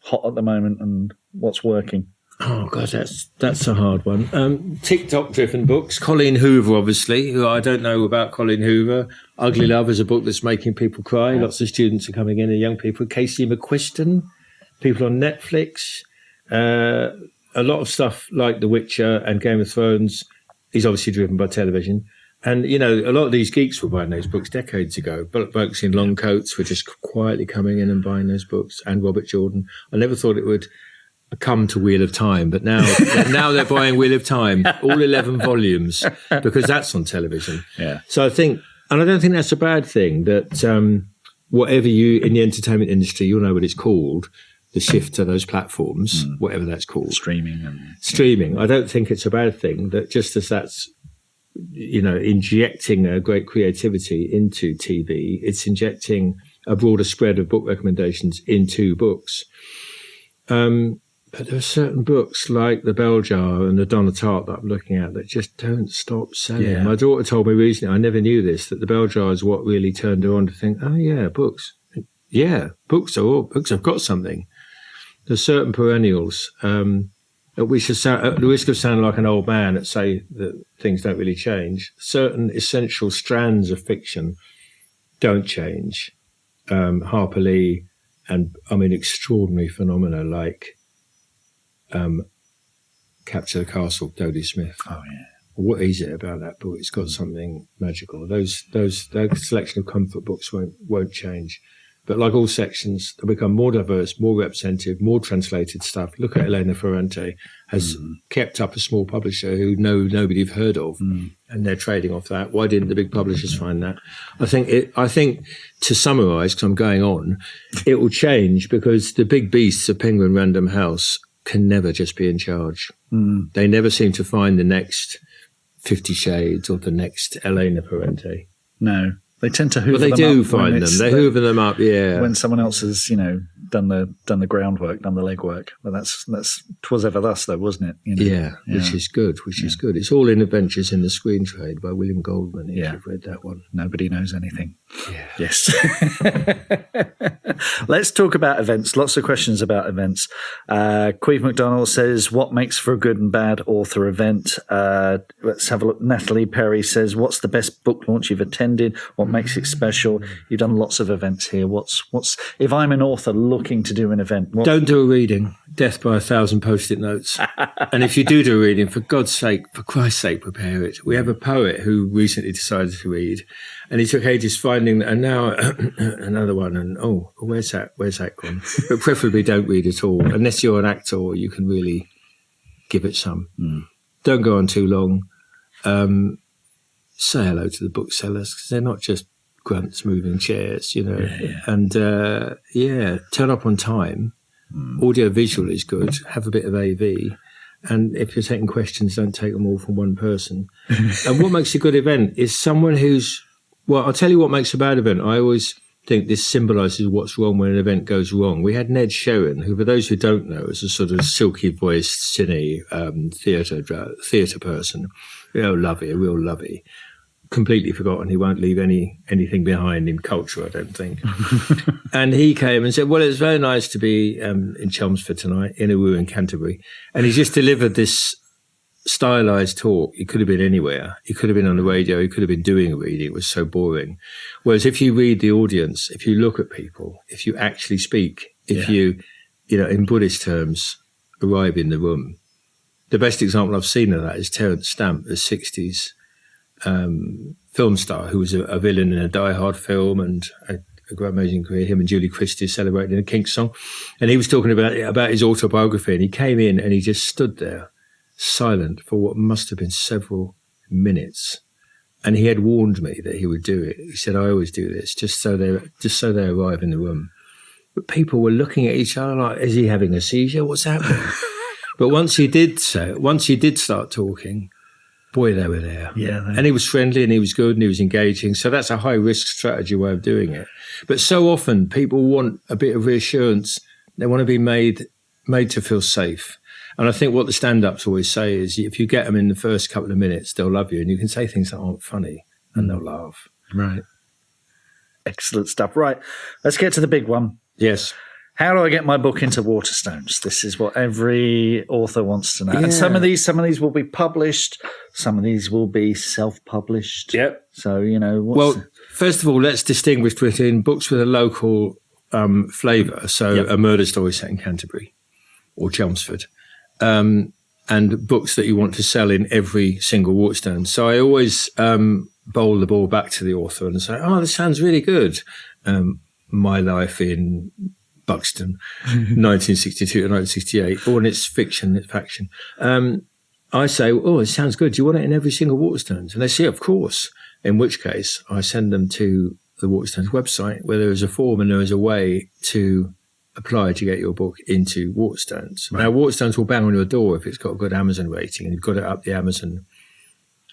hot at the moment and what's working? Oh God, that's a hard one. TikTok-driven books. Colleen Hoover, obviously. Who I don't know about Colleen Hoover. Ugly Love is a book that's making people cry. Lots of students are coming in, and young people. Casey McQuiston. People on Netflix. A lot of stuff like The Witcher and Game of Thrones is obviously driven by television. And, you know, a lot of these geeks were buying those books decades ago. Folks in long coats were just quietly coming in and buying those books. And Robert Jordan. I never thought it would come to Wheel of Time, but now they're buying Wheel of Time, all 11 volumes, because that's on television. Yeah. So I think, and I don't think that's a bad thing, that whatever you, in the entertainment industry, you'll know what it's called, the shift to those platforms, whatever that's called. Streaming. I don't think it's a bad thing, that just as that's, you know, injecting a great creativity into TV, it's injecting a broader spread of book recommendations into books. But there are certain books like The Bell Jar and The Donna Tartt that I'm looking at that just don't stop selling. Yeah. My daughter told me recently, I never knew this, that The Bell Jar is what really turned her on to think, oh yeah, books. Yeah, books have got something. There's certain perennials. At the risk of sounding like an old man that say that things don't really change, certain essential strands of fiction don't change. Harper Lee and, I mean, extraordinary phenomena like Capture the Castle, Dodie Smith. Oh yeah. What is it about that book? It's got something magical. Those selection of comfort books won't change. But like all sections, they become more diverse, more representative, more translated stuff. Look at Elena Ferrante, has kept up a small publisher who nobody have heard of, and they're trading off that. Why didn't the big publishers find that? I think to summarise, because I'm going on, it will change because the big beasts of Penguin Random House can never just be in charge. They never seem to find the next 50 Shades or the next Elena Ferrante. No. They tend to hoover them up. But they do find them. They hoover them up, yeah. When someone else has, you know, done the groundwork, done the legwork. But that's 'Twas Ever Thus, though, wasn't it? You know? Yeah, which is good. Is good. It's all in Adventures in the Screen Trade by William Goldman. If you've read that one. Nobody knows anything. Yeah. Yes. Let's talk about events. Lots of questions about events. Queeve McDonald says, what makes for a good and bad author event? Let's have a look. Natalie Perry says, what's the best book launch you've attended? What makes it special? You've done lots of events here. What's if I'm an author looking to do an event? Don't do a reading. Death by 1,000 post-it notes. And if you do a reading, for God's sake, for Christ's sake, prepare it. We have a poet who recently decided to read, and he took ages finding, and now another one, and where's that gone? But preferably don't read at all, unless you're an actor or you can really give it some. Don't go on too long. Say hello to the booksellers, because they're not just grunts moving chairs, you know. And turn up on time. Audio visual is good. Have a bit of AV. And if you're taking questions, don't take them all from one person. And what makes a good event is someone who's, well, I'll tell you what makes a bad event. I always think this symbolises what's wrong when an event goes wrong. We had Ned Sherrin, who, for those who don't know, is a sort of silky-voiced, cine theatre person. Real lovey. Completely forgotten. He won't leave anything behind in culture, I don't think. And he came and said, well, it's very nice to be in Chelmsford tonight, in a room in Canterbury. And he just delivered this stylized talk. He could have been anywhere. He could have been on the radio. He could have been doing a reading. It was so boring. Whereas if you read the audience, if you look at people, if you actually speak, if you know, in Buddhist terms, arrive in the room. The best example I've seen of that is Terence Stamp, the 60s film star who was a villain in a Die Hard film and a great amazing career. Him and Julie Christie celebrating a Kinks song, and he was talking about his autobiography, and he came in and he just stood there silent for what must have been several minutes, and he had warned me that he would do it. He said, I always do this just so they arrive in the room. But people were looking at each other like, is he having a seizure? What's happening? But once he did start talking, boy, they were there. Yeah. And he was friendly and he was good and he was engaging. So that's a high risk strategy way of doing it. But so often people want a bit of reassurance. They want to be made to feel safe. And I think what the stand-ups always say is if you get them in the first couple of minutes, they'll love you. And you can say things that aren't funny and they'll laugh. Right. Excellent stuff. Right. Let's get to the big one. Yes. How do I get my book into Waterstones? This is what every author wants to know. Yeah. And some of these will be published. Some of these will be self-published. Yep. So, well, first of all, let's distinguish between books with a local flavour. So a murder story set in Canterbury or Chelmsford. And books that you want to sell in every single Waterstone. So I always bowl the ball back to the author and say, oh, this sounds really good. My Life in Buxton, 1962 to 1968, or it's fiction, it's faction. I say, oh, it sounds good. Do you want it in every single Waterstones? And they say, of course. In which case, I send them to the Waterstones website where there is a form and there is a way to apply to get your book into Waterstones. Right. Now, Waterstones will bang on your door if it's got a good Amazon rating and you've got it up the Amazon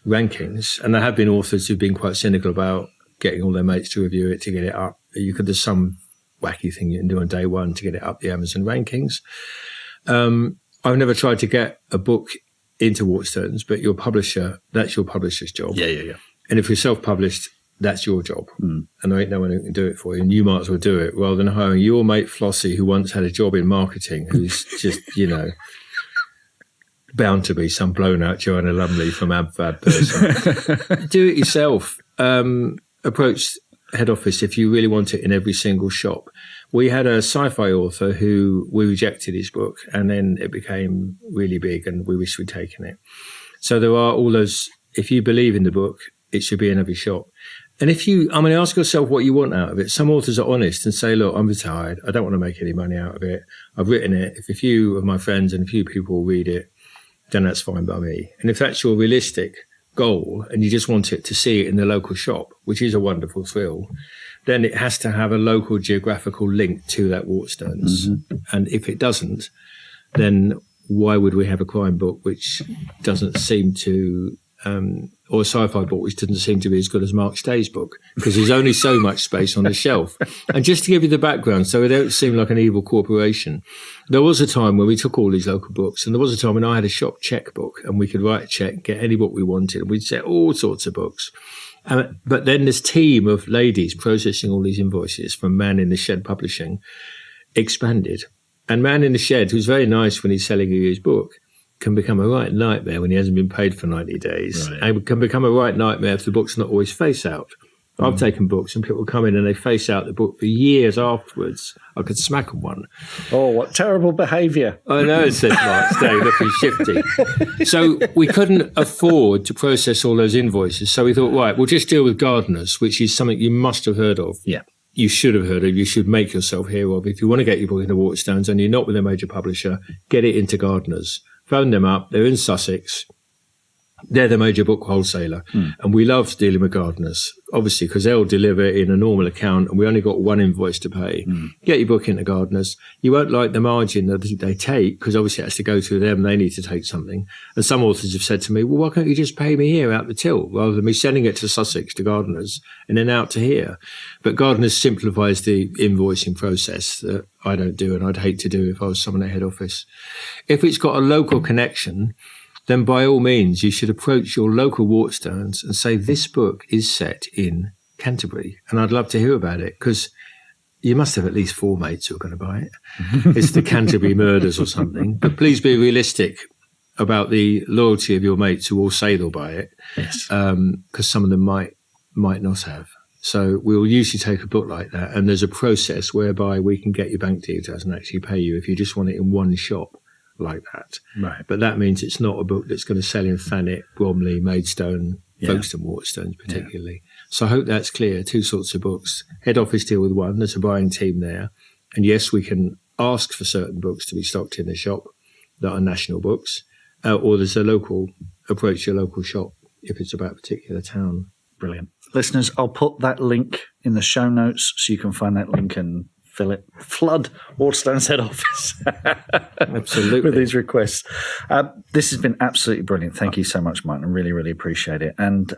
rankings. And there have been authors who've been quite cynical about getting all their mates to review it to get it up. There's some wacky thing you can do on day one to get it up the Amazon rankings. I've never tried to get a book into Waterstones, but your publisher, that's your publisher's job. Yeah. And if you're self-published, that's your job. And there ain't no one who can do it for you. And you might as well do it rather than hiring your mate Flossie, who once had a job in marketing, who's just, bound to be some blown-out Joanna Lumley from AbFab person. Do it yourself. Approach head office if you really want it in every single shop. We had a sci-fi author who we rejected his book, and then it became really big, and we wish we'd taken it. So there are all those. If you believe in the book, it should be in every shop. And ask yourself what you want out of it. Some authors are honest and say, look, I'm retired. I don't want to make any money out of it. I've written it. If a few of my friends and a few people read it, then that's fine by me. And if that's your realistic goal and you just want it to see it in the local shop, which is a wonderful thrill, then it has to have a local geographical link to that Waterstones. Mm-hmm. And if it doesn't, then why would we have a crime book which doesn't seem to... or a sci-fi book which doesn't seem to be as good as Mark Stay's book, because there's only so much space on the shelf. And just to give you the background, so it don't seem like an evil corporation, there was a time where we took all these local books, and there was a time when I had a shop checkbook and we could write a check, get any book we wanted, and we'd set all sorts of books. But then this team of ladies processing all these invoices from Man in the Shed Publishing expanded. And Man in the Shed, who's very nice when he's selling you his book, can become a right nightmare when he hasn't been paid for 90 days. Right. And can become a right nightmare if the book's not always face out. I've taken books and people come in and they face out the book for years afterwards. I could smack them one. Oh, what terrible behaviour. I know, said Mark Stay, looking shifty. So we couldn't afford to process all those invoices. So we thought, right, we'll just deal with gardeners, which is something you must have heard of. Yeah. You should have heard of. You should make yourself hear of. If you want to get your book into Waterstones and you're not with a major publisher, get it into gardeners. Phone them up. They're in Sussex. They're the major book wholesaler. And we love dealing with gardeners, obviously, because they'll deliver in a normal account and we only got one invoice to pay. Get your book into gardeners. You won't like the margin that they take, because obviously it has to go through them. They need to take something. And some authors have said to me, well, why can't you just pay me here out the till rather than me sending it to Sussex to gardeners and then out to here? But gardeners simplifies the invoicing process that I don't do and I'd hate to do if I was someone at head office. If it's got a local connection, then by all means, you should approach your local Waterstones and say, this book is set in Canterbury. And I'd love to hear about it, because you must have at least 4 mates who are going to buy it. It's the Canterbury Murders or something. But please be realistic about the loyalty of your mates who will say they'll buy it. Yes. Because some of them might not have. So we'll usually take a book like that. And there's a process whereby we can get your bank details and actually pay you if you just want it in one shop like that. Right. But that means it's not a book that's going to sell in Thanet, Bromley, Maidstone, Folkestone, Waterstones particularly. So I hope that's clear. 2 sorts of books. Head office deal with one. There's a buying team there. And yes, we can ask for certain books to be stocked in the shop that are national books. Or there's a local, approach your local shop if it's about a particular town. Brilliant. Listeners, I'll put that link in the show notes so you can find that link and flood Waterstones head office Absolutely. with these requests. This has been absolutely brilliant. Thank you so much, Martin. I really, really appreciate it. And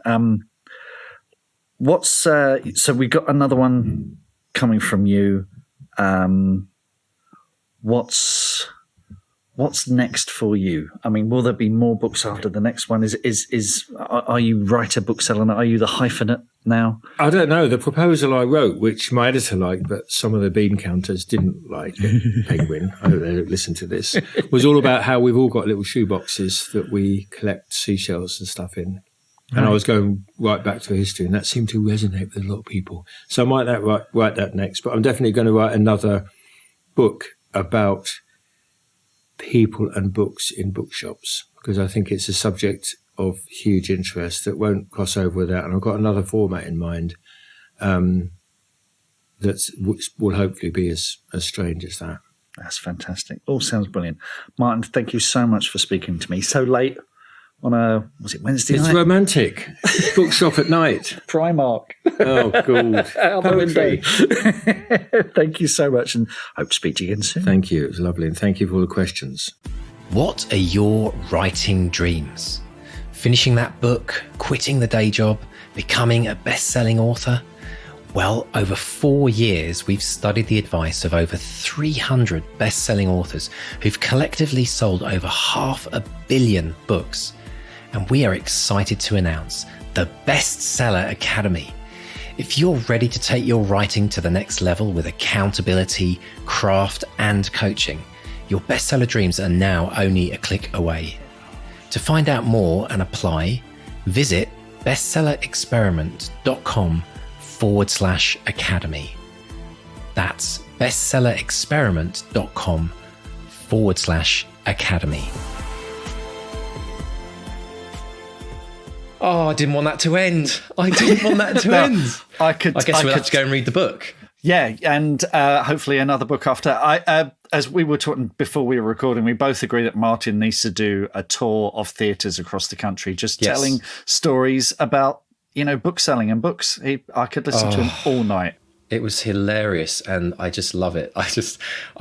so we got another one coming from you. What's next for you? I mean, will there be more books after the next one? Are you writer, bookseller? Are you the hyphenate now? I don't know. The proposal I wrote, which my editor liked, but some of the bean counters didn't like, Penguin, I hope they don't listen to this, was all about how we've all got little shoeboxes that we collect seashells and stuff in. And I was going right back to history, and that seemed to resonate with a lot of people. So I might write that next, but I'm definitely going to write another book about people and books in bookshops, because I think it's a subject of huge interest that won't cross over with that. And I've got another format in mind which will hopefully be as strange as that. That's fantastic. All sounds brilliant. Martin, thank you so much for speaking to me so late on was it Wednesday night? It's romantic. Bookshop at night. Primark. Oh, God. Out the window. Thank you so much, and hope to speak to you again soon. Thank you. It was lovely, and thank you for all the questions. What are your writing dreams? Finishing that book, quitting the day job, becoming a best-selling author? Well, over 4 years, we've studied the advice of over 300 best-selling authors who've collectively sold over 500 million books. And we are excited to announce the Bestseller Academy. If you're ready to take your writing to the next level with accountability, craft, and coaching, your bestseller dreams are now only a click away. To find out more and apply, visit bestsellerexperiment.com/academy. That's bestsellerexperiment.com/academy. Oh, I didn't want that to end. I guess we'll have to go and read the book. Yeah, and hopefully another book after. As we were talking before we were recording, we both agree that Martin needs to do a tour of theatres across the country, just telling stories about, book selling and books. I could listen to him all night. It was hilarious, and I just love it. I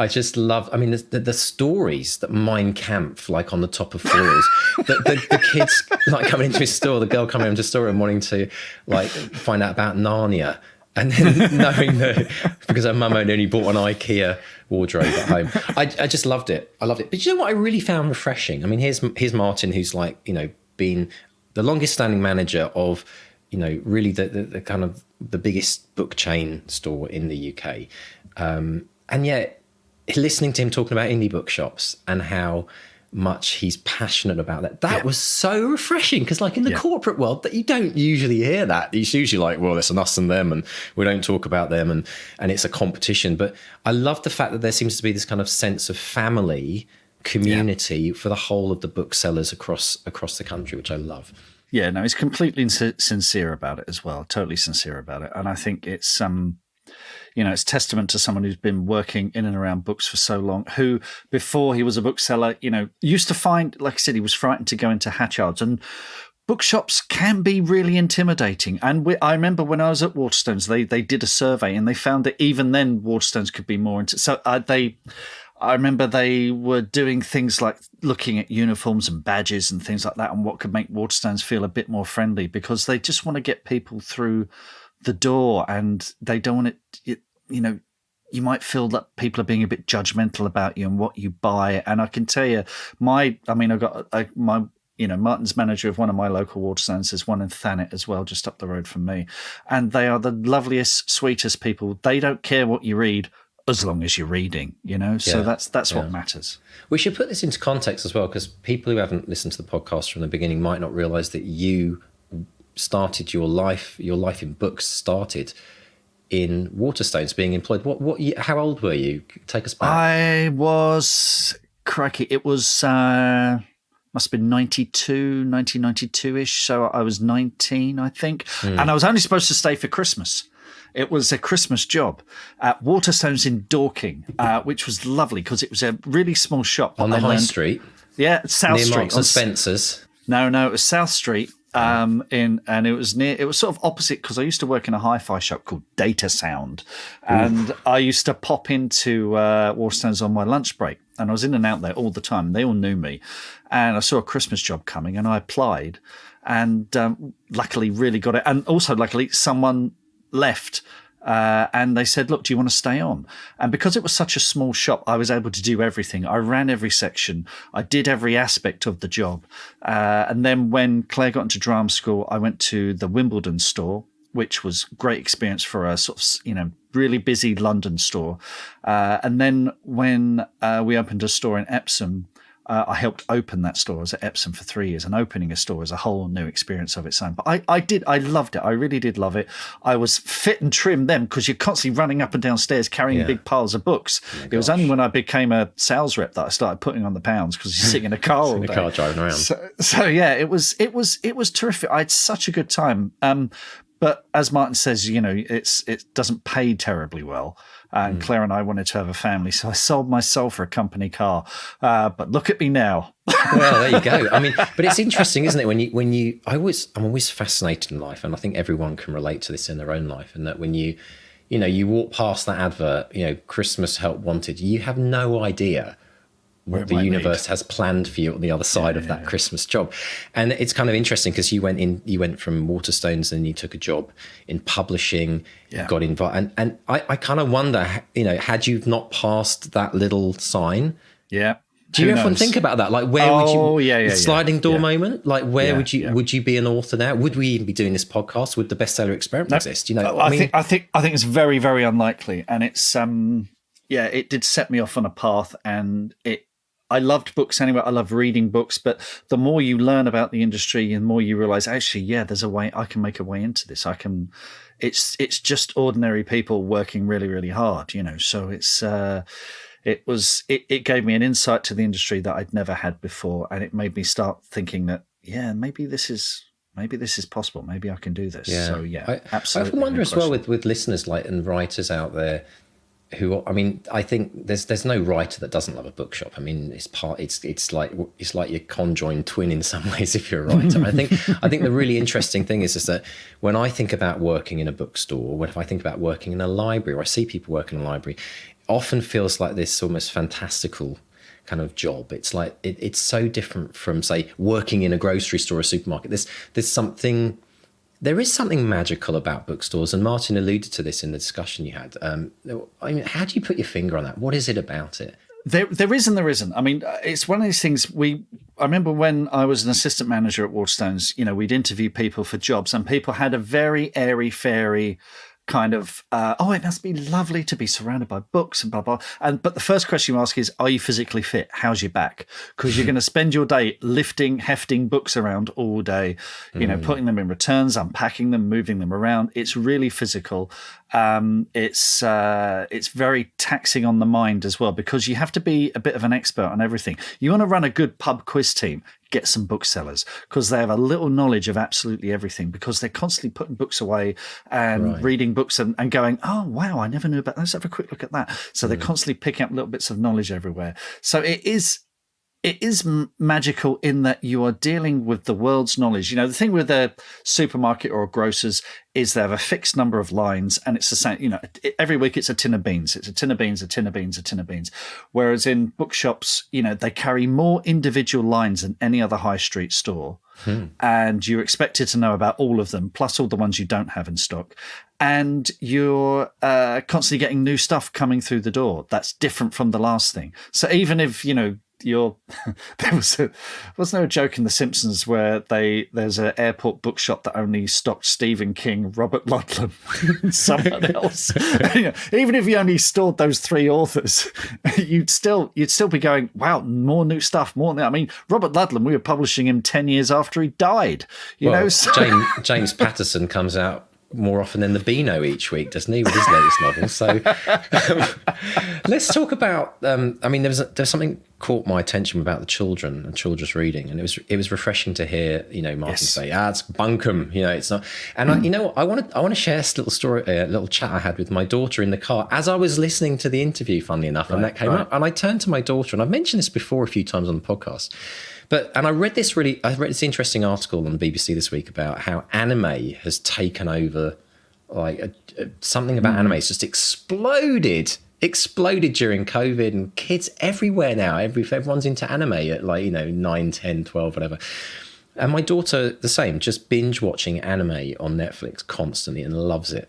just love. I mean, the stories that Mein Kampf, like on the top of floors, the kids like coming into his store, the girl coming into his store and wanting to like find out about Narnia, and then knowing that because her mum only bought an IKEA wardrobe at home. I just loved it. I loved it. But you know what I really found refreshing? I mean, here's Martin, who's like been the longest standing manager of really the kind of the biggest book chain store in the UK. And yet listening to him talking about indie bookshops and how much he's passionate about that was so refreshing, because like in the corporate world that you don't usually hear that. It's usually like, well, it's an us and them and we don't talk about them and it's a competition. But I love the fact that there seems to be this kind of sense of family community for the whole of the booksellers across the country, which I love. Yeah, no, he's completely sincere about it as well. Totally sincere about it. And I think it's, it's testament to someone who's been working in and around books for so long, who before he was a bookseller, used to find, like I said, he was frightened to go into Hatchards, and bookshops can be really intimidating. And I remember when I was at Waterstones, they did a survey and they found that even then Waterstones could be more I remember they were doing things like looking at uniforms and badges and things like that, and what could make Waterstones feel a bit more friendly, because they just want to get people through the door, and they don't want it. You might feel that people are being a bit judgmental about you and what you buy. And I can tell you, Martin's manager of one of my local Waterstones is one in Thanet as well, just up the road from me, and they are the loveliest, sweetest people. They don't care what you read, as long as you're reading, so that's what matters. We should put this into context as well, because people who haven't listened to the podcast from the beginning might not realize that you started your life in books started in Waterstones, being employed. How old were you? Take us back. I was, crikey, it was must have been 1992-ish, so I was 19, I think, and I was only supposed to stay for Christmas. It was a Christmas job at Waterstones in Dorking, which was lovely because it was a really small shop. On the high street? Yeah, South Near Street. Marks and Spencer's? No, it was South Street. and it was sort of opposite because I used to work in a hi-fi shop called Data Sound, and I used to pop into Waterstones on my lunch break, and I was in and out there all the time. They all knew me, and I saw a Christmas job coming, and I applied, and luckily really got it, and also luckily someone left. And they said, look, do you want to stay on? And because it was such a small shop, I was able to do everything. I ran every section. I did every aspect of the job. And then when Claire got into drama school, I went to the Wimbledon store, which was a great experience for a sort of, really busy London store. And then when we opened a store in Epsom, I helped open that store. I was at Epsom for 3 years, and opening a store is a whole new experience of its own. But I loved it. I really did love it. I was fit and trim then because you're constantly running up and down stairs carrying big piles of books. It was only when I became a sales rep that I started putting on the pounds because you're sitting in a car all day. Car driving around. So yeah, it was terrific. I had such a good time. But as Martin says, it doesn't pay terribly well. And Claire and I wanted to have a family, so I sold my soul for a company car. But look at me now. Well, there you go. I mean, but it's interesting, isn't it? I'm always fascinated in life, and I think everyone can relate to this in their own life. And that when you walk past that advert, Christmas help wanted, you have no idea what the universe has planned for you on the other side of that Christmas job. And it's kind of interesting because you went from Waterstones and you took a job in publishing, got invited. And I kind of wonder, had you not passed that little sign, do you often think about that? Like, where would you, sliding door moment? Like, where would you be an author now? Would we even be doing this podcast? Would the bestseller experiment exist? I think it's very, very unlikely. And it's, it did set me off on a path, and I loved books anyway. I love reading books, but the more you learn about the industry and the more you realize, actually, there's a way I can make a way into this. It's just ordinary people working really, really hard, so it gave me an insight to the industry that I'd never had before. And it made me start thinking that, maybe this is possible. Maybe I can do this. Yeah. So absolutely. I often wonder as well with listeners and writers out there, I think there's no writer that doesn't love a bookshop. I mean, it's like your conjoined twin in some ways if you're a writer. I think the really interesting thing is that when I think about working in a bookstore, if I think about working in a library, or I see people work in a library, it often feels like this almost fantastical kind of job. It's like it's so different from, say, working in a grocery store or a supermarket. There is something magical about bookstores, and Martin alluded to this in the discussion you had. How do you put your finger on that? What is it about it? There is and there isn't. I mean, it's one of these things. I remember when I was an assistant manager at Waterstones, we'd interview people for jobs, and people had a very airy-fairy kind of, it must be lovely to be surrounded by books and blah, blah. But the first question you ask is, are you physically fit? How's your back? Because you're going to spend your day hefting books around all day, putting them in returns, unpacking them, moving them around. It's really physical. It's very taxing on the mind as well, because you have to be a bit of an expert on everything. You want to run a good pub quiz team, get some booksellers, because they have a little knowledge of absolutely everything, because they're constantly putting books away and reading books and going, oh, wow, I never knew about that. Let's have a quick look at that. So they're constantly picking up little bits of knowledge everywhere. So it is magical in that you are dealing with the world's knowledge. The thing with a supermarket or a grocer's is they have a fixed number of lines, and it's the same, every week it's a tin of beans. It's a tin of beans, a tin of beans, a tin of beans. Whereas in bookshops, they carry more individual lines than any other high street store. And you're expected to know about all of them, plus all the ones you don't have in stock. And you're constantly getting new stuff coming through the door. That's different from the last thing. So even if, wasn't there a joke in The Simpsons where there's an airport bookshop that only stocked Stephen King, Robert Ludlum, and someone else. Even if you only stored those three authors, you'd still be going, wow, more new stuff, more. I mean, Robert Ludlum, we were publishing him 10 years after he died. So. James Patterson comes out more often than the Beano each week, doesn't he, with his latest novel? So let's talk about. There's something caught my attention about the children and children's reading, and it was refreshing to hear, you know, Martin say, it's bunkum, you know, it's not. And you know what, I want to share this little story, a little chat I had with my daughter in the car as I was listening to the interview, funnily enough, and that came up, and I turned to my daughter, and I've mentioned this before a few times on the podcast, and I read this interesting article on the BBC this week about how anime has taken over, like something about anime has just exploded during COVID, and kids everywhere now, everyone's into anime at, like, you know, 9, 10, 12, whatever. And my daughter, the same, just binge watching anime on Netflix constantly and loves it.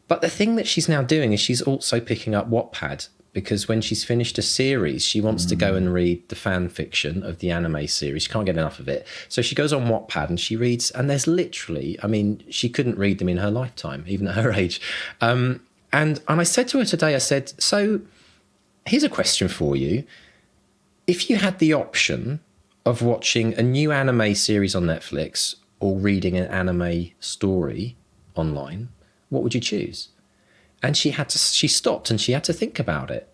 But the thing that she's now doing is she's also picking up Wattpad, because when she's finished a series, she wants to go and read the fan fiction of the anime series. She can't get enough of it. So she goes on Wattpad and she reads, and there's literally, I mean, she couldn't read them in her lifetime, even at her age. And I said to her today, I said, so here's a question for you. If you had the option of watching a new anime series on Netflix or reading an anime story online, what would you choose? And she stopped and she had to think about it.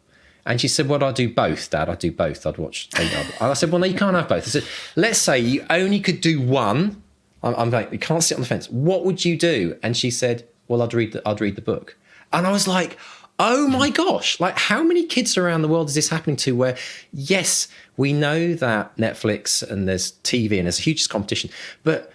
And she said, well, I'd do both, Dad. I'd do both. I'd watch. And I said, well, no, you can't have both. I said, let's say you only could do one. I'm like, you can't sit on the fence. What would you do? And she said, well, I'd read the book. And I was like, oh my gosh, like, how many kids around the world is this happening to, where, yes, we know that Netflix and there's TV and there's a huge competition, but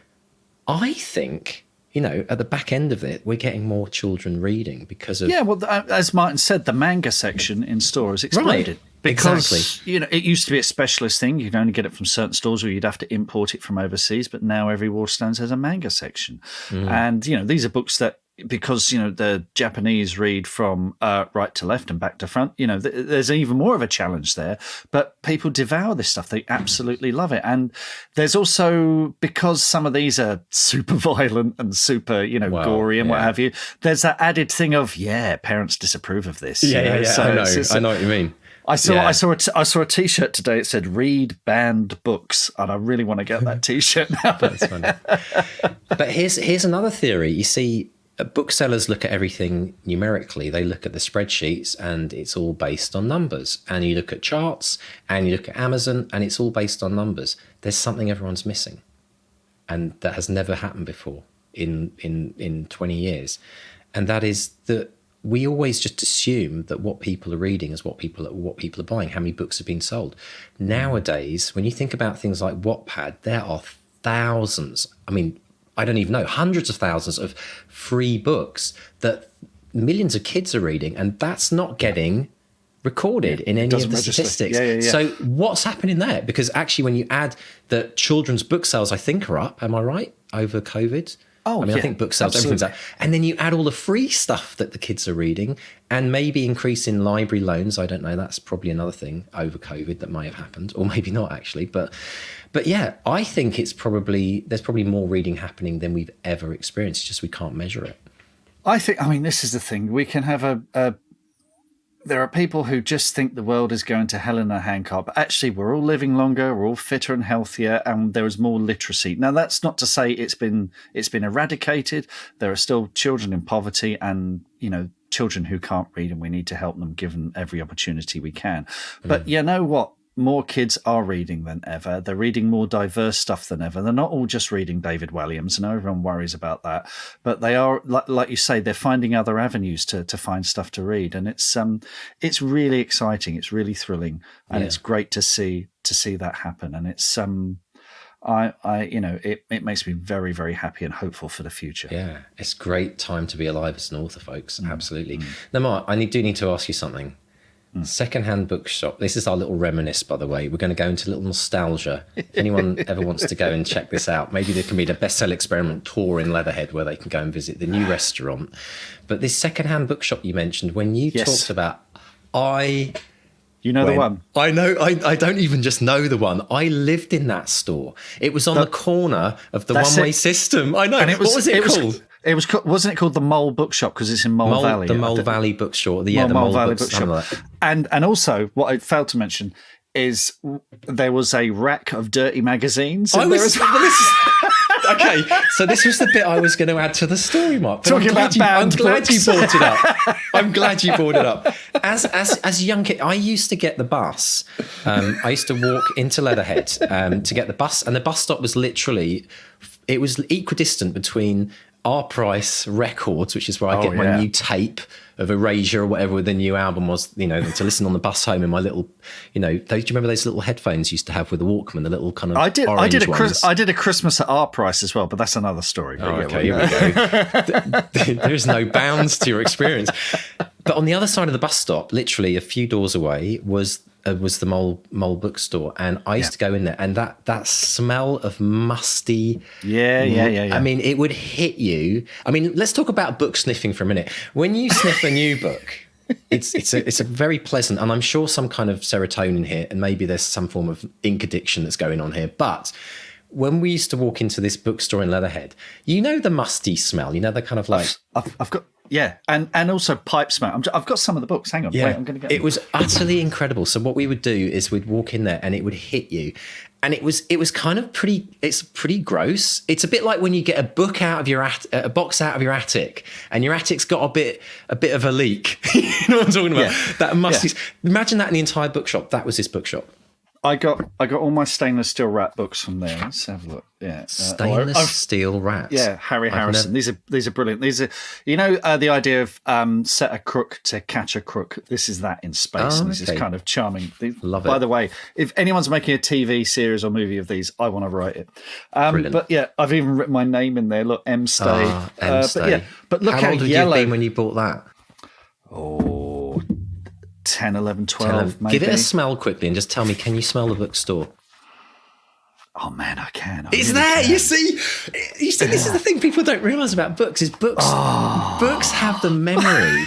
I think, you know, at the back end of it, we're getting more children reading because of... Yeah, well, as Martin said, the manga section in stores exploded. Right. Because, exactly. you know, it used to be a specialist thing. You could only get it from certain stores, or you'd have to import it from overseas. But now every Waterstones has a manga section. And, you know, these are books that, because, you know, the Japanese read from right to left and back to front, you know, there's even more of a challenge there. But people devour this stuff. They absolutely love it. And there's also, because some of these are super violent and super, you know, gory and what have you, there's that added thing of, parents disapprove of this. Yeah. So I know what you mean. I saw a T-shirt today. It said "Read Banned Books," and I really want to get that T-shirt now. That's funny. But here's another theory. You see, booksellers look at everything numerically. They look at the spreadsheets, and it's all based on numbers. And you look at charts, and you look at Amazon, and it's all based on numbers. There's something everyone's missing, and that has never happened before in 20 years, and that is that. We always just assume that what people are reading is what people are buying, how many books have been sold. Nowadays, when you think about things like Wattpad, there are thousands, I mean, I don't even know, hundreds of thousands of free books that millions of kids are reading, and that's not getting recorded in any of the statistics. Yeah. So what's happening there? Because actually, when you add that children's book sales, I think, are up, am I right, over COVID? Oh, I think book sales, everything's up. And then you add all the free stuff that the kids are reading, and maybe increase in library loans. I don't know. That's probably another thing over COVID that may have happened, or maybe not actually. But yeah, I think there's probably more reading happening than we've ever experienced. It's just we can't measure it. I mean, this is the thing. We can have there are people who just think the world is going to hell in a handcart, but actually we're all living longer, we're all fitter and healthier, and there is more literacy. Now, that's not to say it's been eradicated. There are still children in poverty and, you know, children who can't read, and we need to help them given every opportunity we can. But you know what? More kids are reading than ever. They're reading more diverse stuff than ever. They're not all just reading David Walliams. I know everyone worries about that, but they are, like you say, they're finding other avenues to find stuff to read, and it's really exciting. It's really thrilling, and it's great to see that happen. And it's it makes me very, very happy and hopeful for the future. Yeah, it's a great time to be alive as an author, folks. Absolutely. Now, Mark, I do need to ask you something. Secondhand bookshop. This is our little reminisce, by the way. We're going to go into a little nostalgia. If anyone ever wants to go and check this out, maybe there can be the Bestseller Experiment tour in Leatherhead where they can go and visit the new restaurant. But this secondhand bookshop you mentioned, when you talked about, the one. I know. I don't even just know the one. I lived in that store. It was on the corner of the one-way system. I know. And what was it called? Wasn't it called the Mole Bookshop because it's in Mole Valley? The Mole Valley Bookstore. The Mole Valley Bookshop. And also, what I failed to mention is there was a rack of dirty magazines. I Okay, so this was the bit I was going to add to the story, Mark. But Talking about I'm banned glad you books. brought it up. I'm glad you brought it up. As a young kid, I used to get the bus. I used to walk into Leatherhead to get the bus, and the bus stop was literally, it was equidistant between Our Price Records, which is where I get my new tape of Erasure or whatever the new album was, you know, to listen on the bus home in my little, you know, do you remember those little headphones you used to have with the Walkman, the little kind of I did ones? I did a Christmas at Our Price as well, but that's another story. Oh, okay, here we go. There's no bounds to your experience. But on the other side of the bus stop, literally a few doors away, was the Mole bookstore, and I used to go in there, and that smell of musty. Yeah. I mean, it would hit you. I mean, let's talk about book sniffing for a minute. When you sniff a new book, it's a very pleasant, and I'm sure some kind of serotonin here, and maybe there's some form of ink addiction that's going on here. But when we used to walk into this bookstore in Leatherhead, you know the musty smell. You know the kind of like I've got. Yeah, and also pipe smell. I've got some of the books. Hang on, wait, I'm going to get them. It was utterly incredible. So what we would do is we'd walk in there, and it would hit you, and it was kind of pretty. It's pretty gross. It's a bit like when you get a book out of your a box out of your attic, and your attic's got a bit of a leak. You know what I'm talking about? Yeah. That must imagine that in the entire bookshop. That was this bookshop. I got all my stainless steel rat books from there. Let's have a look. Yeah, Stainless steel rats. Yeah, Harry Harrison. These are brilliant. These are, you know, the idea of set a crook to catch a crook. This is that in space. And this is kind of charming. Love it. By the way, if anyone's making a TV series or movie of these, I want to write it. But yeah, I've even written my name in there. Look, M. Stay. But look how old had yellow. you been when you bought that? Oh, 10, 11, 12, maybe. Give it a smell quickly and just tell me, can you smell the bookstore? Oh man, I can. It's there. You see, this is the thing people don't realise about books. Is books have the memory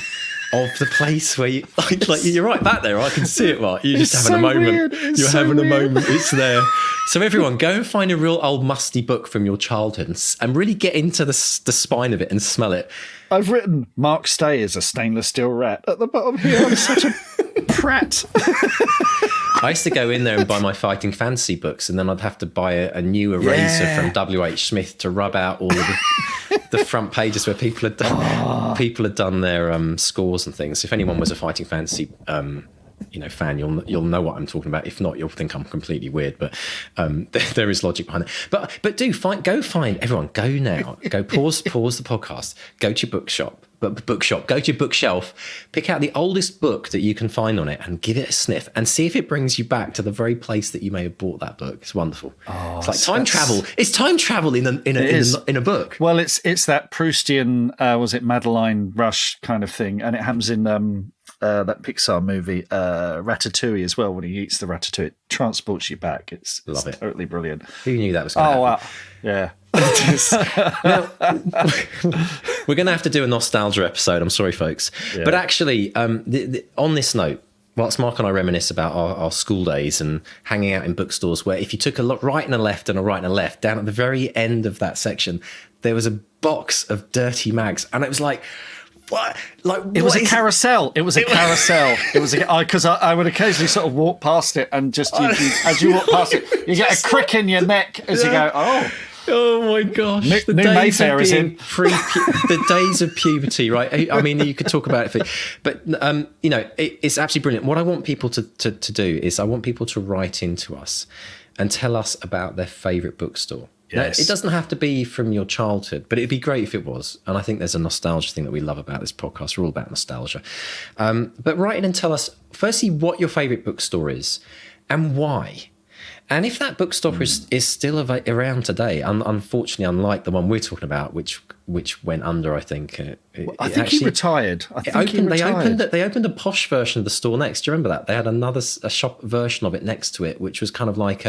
of the place where you like you're right back there. I can see it, Mark. You're just having a moment. You're having a moment. It's there. So everyone, go and find a real old musty book from your childhood and really get into the spine of it and smell it. I've written Mark Stay is a stainless steel rat at the bottom here. I'm such a prat. I used to go in there and buy my Fighting Fantasy books, and then I'd have to buy a new eraser from W.H. Smith to rub out all of the front pages where people had done their scores and things. If anyone was a Fighting Fantasy fan, you'll know what I'm talking about. If not, you'll think I'm completely weird. But there is logic behind it. But go find everyone. Go now. Go pause the podcast. Go to your bookshop. Go to your bookshelf, pick out the oldest book that you can find on it and give it a sniff and see if it brings you back to the very place that you may have bought that book. It's wonderful. It's like time travel. It's time travel in a book. Well, it's that Proustian, was it Madeline Rush kind of thing, and it happens in that Pixar movie Ratatouille as well. When he eats the ratatouille, it transports you back. It's totally brilliant. Who knew that was going to happen? Wow. Yeah. Now, we're going to have to do a nostalgia episode. I'm sorry, folks. Yeah. But actually, on this note, whilst Mark and I reminisce about our school days and hanging out in bookstores, where if you took a right and a left and a right and a left, down at the very end of that section, there was a box of dirty mags. And it was like, what? It was a carousel. It was a carousel. It was because I would occasionally sort of walk past it, and just as you walk past it, you get a crick in your neck as you go, Oh my gosh! The Mayfair is in the days of puberty, right? I mean, you could talk about it, but it's absolutely brilliant. What I want people to do is I want people to write into us and tell us about their favourite bookstore. Yes. Now, it doesn't have to be from your childhood, but it'd be great if it was. And I think there's a nostalgia thing that we love about this podcast. We're all about nostalgia. But write in and tell us, firstly, what your favourite bookstore is and why. And if that bookstore is still around today, unfortunately, unlike the one we're talking about, which went under, I think. I think he retired. They opened a posh version of the store next. Do you remember that? They had a shop version of it next to it, which was kind of like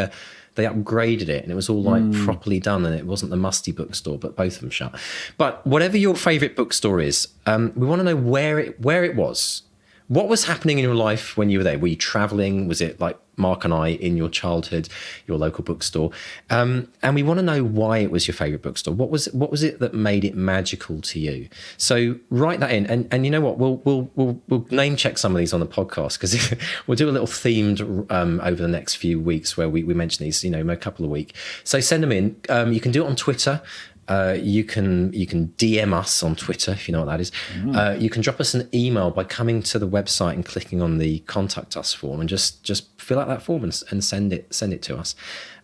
they upgraded it, and it was all like properly done, and it wasn't the musty bookstore, but both of them shut. But whatever your favourite bookstore is, we want to know where it was. What was happening in your life when you were there? Were you travelling? Was it like Mark and I in your childhood, your local bookstore, and we want to know why it was your favourite bookstore. What was it that made it magical to you? So write that in, and you know what? We'll name check some of these on the podcast, because we'll do a little themed over the next few weeks where we mention these, a couple a week. So send them in. You can do it on Twitter. You can DM us on Twitter, if you know what that is. You can drop us an email by coming to the website and clicking on the contact us form, and just fill out that form and send it to us.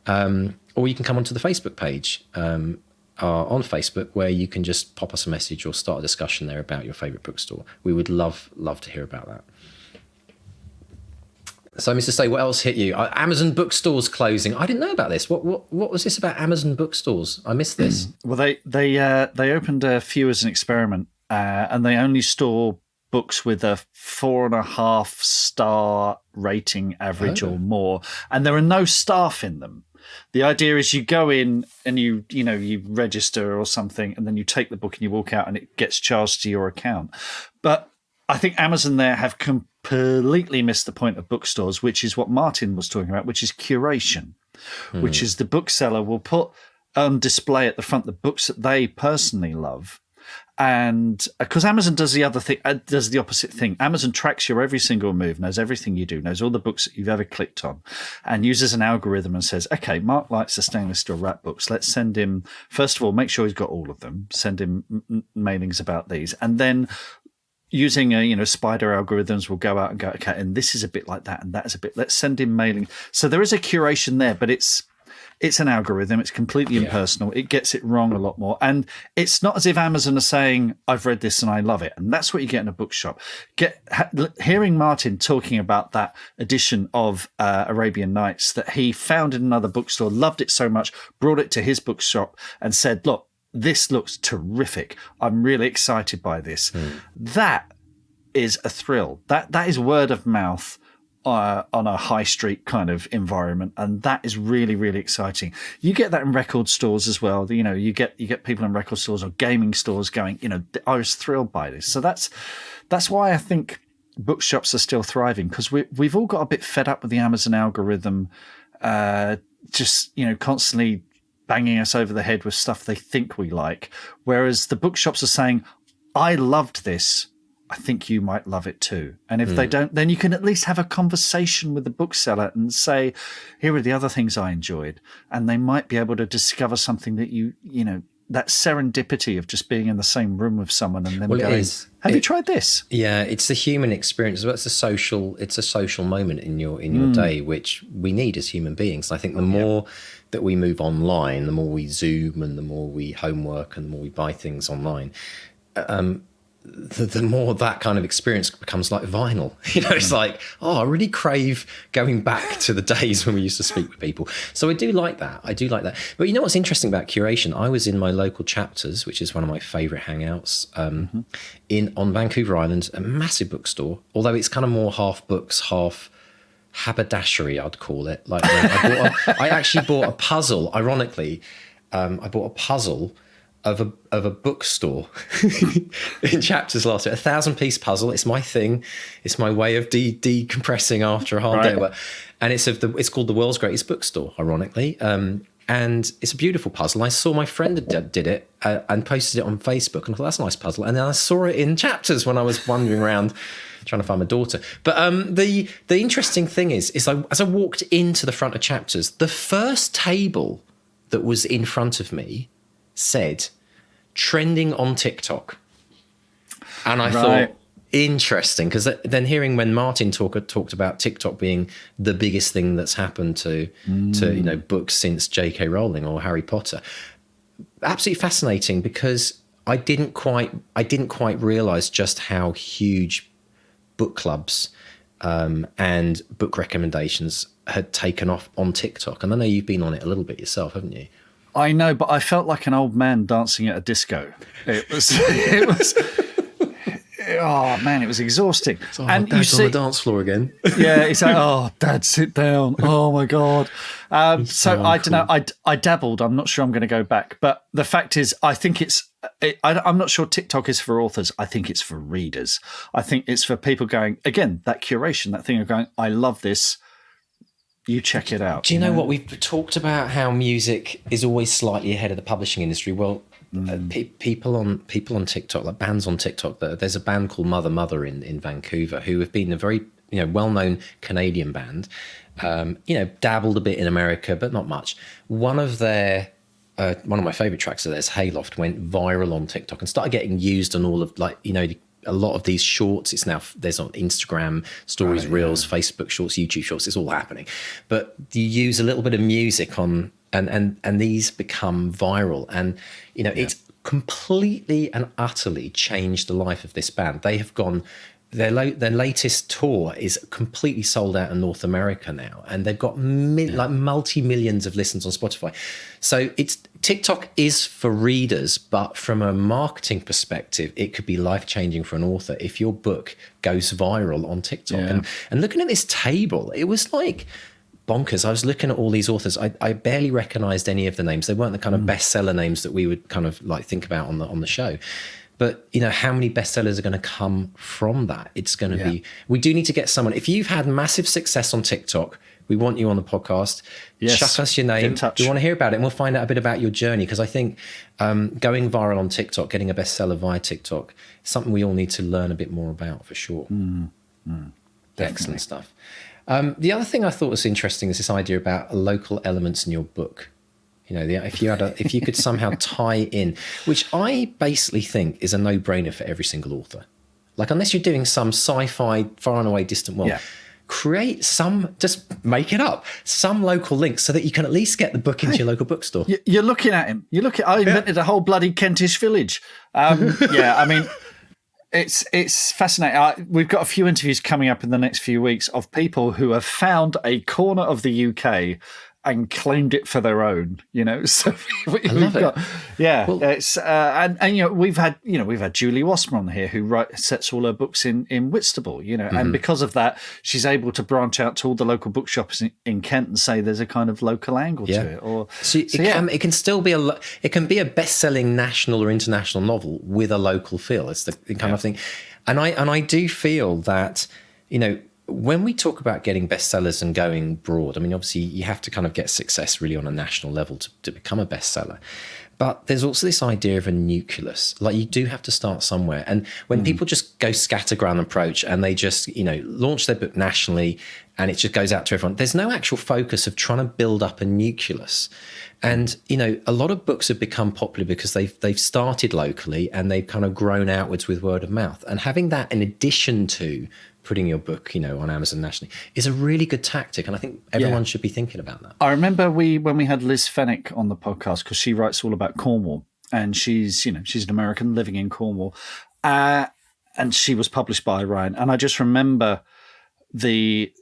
Or you can come onto the Facebook page on Facebook, where you can just pop us a message or start a discussion there about your favourite bookstore. We would love to hear about that. So, Mr. Say, what else hit you? Amazon bookstores closing. I didn't know about this. What was this about Amazon bookstores? I missed this. Well, they opened a few as an experiment, and they only store books with a 4.5 star rating average or more, and there are no staff in them. The idea is you go in and you register or something, and then you take the book and you walk out, and it gets charged to your account. But I think Amazon there have completely missed the point of bookstores, which is what Martin was talking about, which is curation, which is the bookseller will put on display at the front the books that they personally love. And because Amazon does the opposite thing. Amazon tracks your every single move, knows everything you do, knows all the books that you've ever clicked on, and uses an algorithm and says, okay, Mark likes the stainless steel wrap books. Let's send him, first of all, make sure he's got all of them, send him mailings about these, and then using spider algorithms will go out and go, okay, and this is a bit like that, and that is a bit. Let's send him mailing. So there is a curation there, but it's an algorithm. It's completely impersonal. It gets it wrong a lot more, and it's not as if Amazon are saying, "I've read this and I love it," and that's what you get in a bookshop. Hearing Martin talking about that edition of Arabian Nights that he found in another bookstore, loved it so much, brought it to his bookshop, and said, "Look, this looks terrific. I'm really excited by this." That is a thrill. That is word of mouth on a high street kind of environment, and that is really, really exciting. You get that in record stores as well. You get people in record stores or gaming stores going, I was thrilled by this. So that's why I think bookshops are still thriving, because we've all got a bit fed up with the Amazon algorithm, constantly banging us over the head with stuff they think we like. Whereas the bookshops are saying, I loved this, I think you might love it too. And if they don't, then you can at least have a conversation with the bookseller and say, here are the other things I enjoyed. And they might be able to discover something that that serendipity of just being in the same room with someone and then going, have you tried this? Yeah, it's the human experience. It's a social moment in your day, which we need as human beings. I think the more that we move online, the more we Zoom and the more we homework and the more we buy things online, the more that kind of experience becomes like vinyl. It's like, I really crave going back to the days when we used to speak with people. So I do like that. But you know what's interesting about curation? I was in my local Chapters, which is one of my favourite hangouts, on Vancouver Island, a massive bookstore, although it's kind of more half books, half haberdashery, I'd call it. Like I actually bought a puzzle. Ironically, I bought a puzzle of a bookstore in Chapters last year. 1,000-piece puzzle. It's my thing. It's my way of decompressing after a hard day. And it's called The World's Greatest Bookstore, ironically. And it's a beautiful puzzle. I saw my friend did it and posted it on Facebook, and I thought, that's a nice puzzle. And then I saw it in Chapters when I was wandering around trying to find my daughter. But the interesting thing is as I walked into the front of Chapters, the first table that was in front of me said trending on TikTok. And I thought, interesting, because then hearing when Martin talked about TikTok being the biggest thing that's happened to books since J.K. Rowling or Harry Potter, absolutely fascinating, because I didn't quite realize just how huge book clubs and book recommendations had taken off on TikTok. And I know you've been on it a little bit yourself, haven't you? I know, but I felt like an old man dancing at a disco. It was oh man, it was exhausting. So, and Dad's on the dance floor again. Yeah, he's like, oh, Dad, sit down. Oh my God. So I don't know. I dabbled. I'm not sure I'm going to go back. But the fact is, I think I'm not sure TikTok is for authors. I think it's for readers. I think it's for people going, again, that curation, that thing of going, I love this. you check it out. Do you know what? We've talked about how music is always slightly ahead of the publishing industry. Well, people on TikTok, like bands on TikTok, there's a band called Mother in Vancouver who have been a very well-known Canadian band. Dabbled a bit in America, but not much. One of my favorite tracks of theirs, Hayloft, went viral on TikTok and started getting used on all of a lot of these shorts. There's on Instagram stories, reels, Facebook shorts, YouTube shorts. It's all happening, but you use a little bit of music on, and these become viral, and it's completely and utterly changed the life of this band. They have gone. Their latest tour is completely sold out in North America now, and they've got multi-millions of listens on Spotify. So TikTok is for readers, but from a marketing perspective, it could be life-changing for an author if your book goes viral on TikTok. Yeah. And looking at this table, it was like bonkers. I was looking at all these authors. I barely recognized any of the names. They weren't the kind of bestseller names that we would kind of like think about on the show. But how many bestsellers are going to come from that? It's going to be. We do need to get someone. If you've had massive success on TikTok, we want you on the podcast. Yes. Chuck us your name. We want to hear about it, and we'll find out a bit about your journey. Because I think going viral on TikTok, getting a bestseller via TikTok, is something we all need to learn a bit more about for sure. Excellent stuff. The other thing I thought was interesting is this idea about local elements in your book. If you could somehow tie in, which I basically think is a no-brainer for every single author. Like, unless you're doing some sci-fi, far and away distant world, create just make it up, some local links so that you can at least get the book into your local bookstore. You're looking at him. I invented a whole bloody Kentish village. I mean, it's fascinating. We've got a few interviews coming up in the next few weeks of people who have found a corner of the UK and claimed it for their own, So I love it. It's and we've had Julie Wasmer on here who sets all her books in Whitstable, and because of that, she's able to branch out to all the local bookshops in Kent and say there's a kind of local angle to it. It can still be it can be a best-selling national or international novel with a local feel. It's the kind of thing, and I do feel that when we talk about getting bestsellers and going broad, I mean, obviously you have to kind of get success really on a national level to become a bestseller. But there's also this idea of a nucleus. Like, you do have to start somewhere. And when people just go scatterground approach and they just, launch their book nationally and it just goes out to everyone, there's no actual focus of trying to build up a nucleus. And, a lot of books have become popular because they've started locally and they've kind of grown outwards with word of mouth. And having that in addition to putting your book, on Amazon nationally is a really good tactic. And I think everyone should be thinking about that. I remember when we had Liz Fennick on the podcast, because she writes all about Cornwall, and she's an American living in Cornwall. And she was published by Ryan. And I just remember the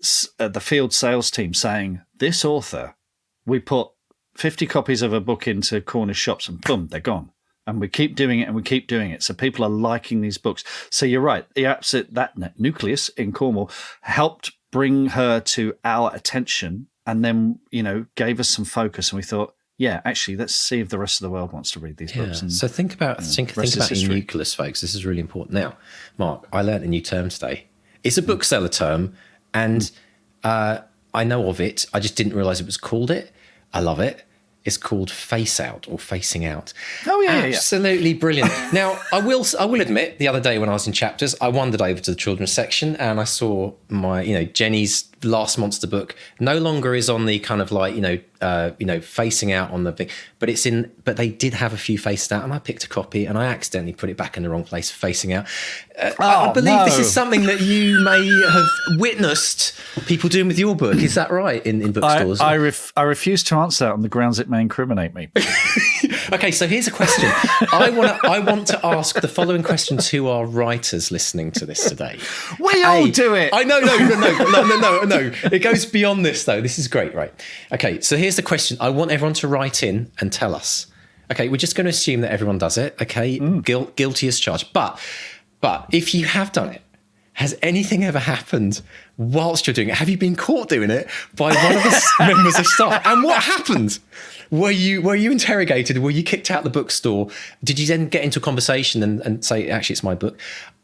field sales team saying, this author, we put 50 copies of a book into Cornish shops and boom, they're gone. And we keep doing it and we keep doing it. So people are liking these books. So you're right. That nucleus in Cornwall helped bring her to our attention, and then, gave us some focus. And we thought, actually, let's see if the rest of the world wants to read these books. And, so think about your nucleus, folks. This is really important. Now, Mark, I learned a new term today. It's a bookseller term, and I know of it. I just didn't realize it was called it. I love it. It's called face out or facing out. Oh yeah, absolutely brilliant. Now, I will admit, the other day when I was in Chapters, I wandered over to the children's section and I saw my, Jenny's last monster book no longer is on the kind of like, facing out on the big, but they did have a few faces out, and I picked a copy and I accidentally put it back in the wrong place, facing out. I believe this is something that you may have witnessed people doing with your book. Is that right in bookstores? I refuse to answer that on the grounds it may incriminate me. Okay, so here's a question. I want to ask the following question to our writers listening to this today. We all do it. I know, no. It goes beyond this, though. This is great, right? Okay, so here's the question. I want everyone to write in and tell us. Okay, we're just going to assume that everyone does it. Okay, guilty as charged. But if you have done it, has anything ever happened whilst you're doing it? Have you been caught doing it by one of the members of staff? And what happened? Were you interrogated? Were you kicked out the bookstore? Did you then get into a conversation and say, actually, it's my book?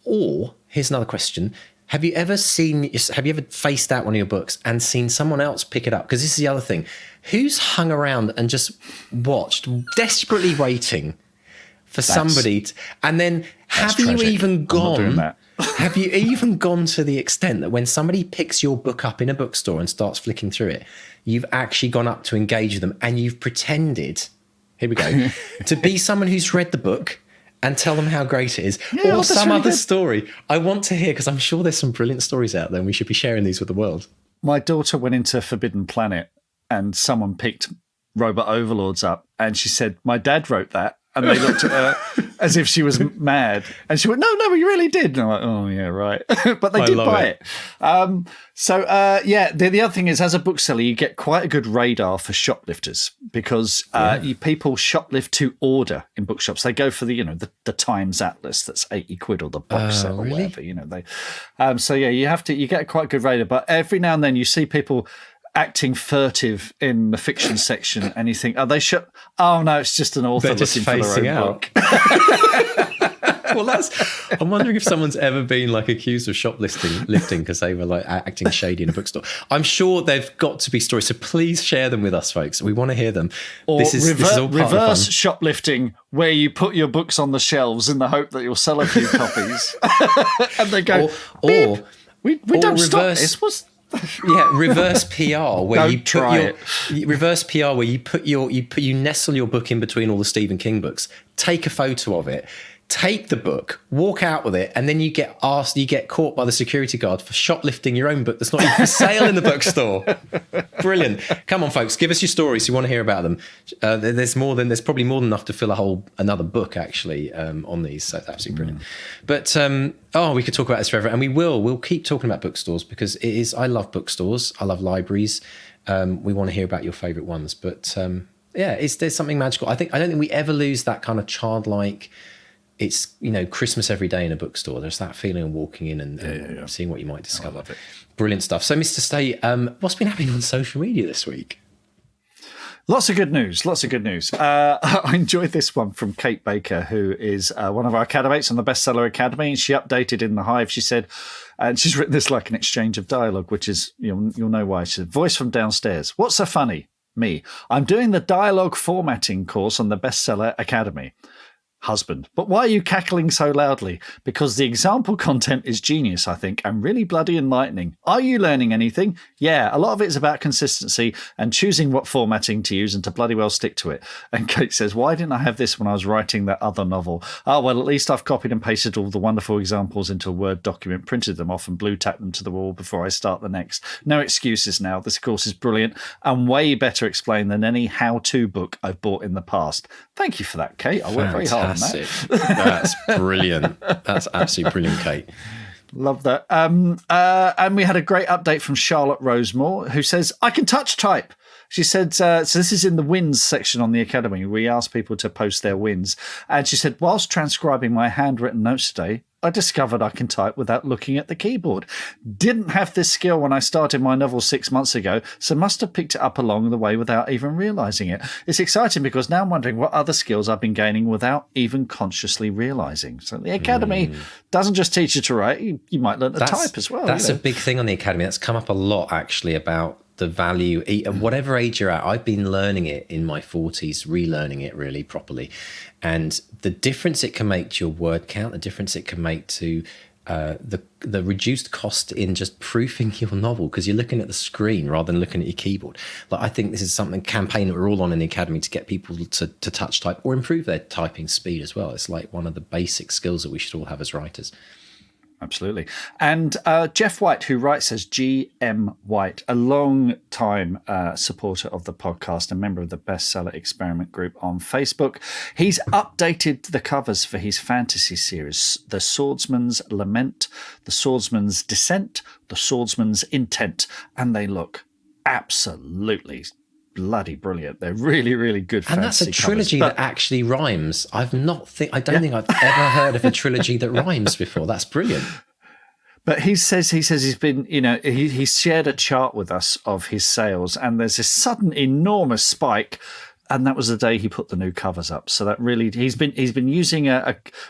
Or, here's another question. Have you ever faced out one of your books and seen someone else pick it up? Because this is the other thing. Who's hung around and just watched, desperately waiting for somebody and then have you even gone to the extent that when somebody picks your book up in a bookstore and starts flicking through it, you've actually gone up to engage with them and you've pretended, here we go, to be someone who's read the book and tell them how great it is, or some other story? I want to hear, because I'm sure there's some brilliant stories out there and we should be sharing these with the world. My daughter went into Forbidden Planet and someone picked Robot Overlords up and she said, my dad wrote that. And they looked at her as if she was mad. And she went, no, you really did. And I'm like, oh, yeah, right. But they did buy it. The other thing is, as a bookseller, you get quite a good radar for shoplifters because people shoplift to order in bookshops. They go for the Times Atlas that's 80 quid or the box set or whatever. You get quite a good radar. But every now and then you see people acting furtive in the fiction section, and you think, are they oh no, it's just an author looking for their own book. Well, I'm wondering if someone's ever been like accused of shoplifting because they were like acting shady in a bookstore. I'm sure they've got to be stories, so please share them with us, folks. We want to hear them. Or this is all part reverse shoplifting, where you put your books on the shelves in the hope that you'll sell a few copies, and they go, we don't stop this. Reverse PR where you nestle your book in between all the Stephen King books, take a photo of it, take the book, walk out with it, and then you get caught by the security guard for shoplifting your own book that's not even for sale in the bookstore. Brilliant. Come on, folks, give us your stories. We want to hear about them. There's probably more than enough to fill another book actually on these. So that's absolutely brilliant. But we could talk about this forever, and we'll keep talking about bookstores because I love bookstores. I love libraries. We want to hear about your favorite ones, but there's something magical. I don't think we ever lose that kind of childlike. It's Christmas every day in a bookstore. There's that feeling of walking in and seeing what you might discover. Brilliant stuff. So, Mr. Stay, what's been happening on social media this week? Lots of good news. I enjoyed this one from Kate Baker, who is one of our academates on the Bestseller Academy. And she updated in the Hive. She said, and she's written this like an exchange of dialogue, which is you'll know why. She said, voice from downstairs. What's so funny? Me. I'm doing the dialogue formatting course on the Bestseller Academy. Husband, but why are you cackling so loudly? Because the example content is genius, I think, and really bloody enlightening. Are you learning anything? Yeah, a lot of it is about consistency and choosing what formatting to use and to bloody well stick to it. And Kate says, why didn't I have this when I was writing that other novel? Oh, well, at least I've copied and pasted all the wonderful examples into a Word document, printed them off and blue tacked them to the wall before I start the next. No excuses now. This course is brilliant and way better explained than any how-to book I've bought in the past. Thank you for that, Kate. I worked very hard. That's brilliant. That's absolutely brilliant, Kate. Love that. And we had a great update from Charlotte Rosemore, who says, I can touch type. She said, so this is in the wins section on the Academy. We asked people to post their wins. And she said, whilst transcribing my handwritten notes today, I discovered I can type without looking at the keyboard. Didn't have this skill when I started my novel 6 months ago, so must have picked it up along the way without even realising it. It's exciting because now I'm wondering what other skills I've been gaining without even consciously realising. So the Academy doesn't just teach you to write, you might learn to type as well. That's a big thing on the Academy. That's come up a lot, actually, about the value at whatever age you're at. I've been learning it in my 40s, relearning it really properly, and the difference it can make to your word count, the difference it can make to the reduced cost in just proofing your novel because you're looking at the screen rather than looking at your keyboard. Like, I think this is something campaign that we're all on in the Academy to get people to touch type or improve their typing speed as well. It's like one of the basic skills that we should all have as writers. Absolutely. And Jeff White, who writes as GM White, a long time supporter of the podcast, a member of the Bestseller Experiment group on Facebook. He's updated the covers for his fantasy series, The Swordsman's Lament, The Swordsman's Descent, The Swordsman's Intent, and they look absolutely bloody brilliant. They're really, really good fantasy covers. And that's a trilogy that actually rhymes. I don't think I've ever heard of a trilogy that rhymes before. That's brilliant. But he says he's been, he's shared a chart with us of his sales, and there's this sudden enormous spike and that was the day he put the new covers up. So that really, he's been using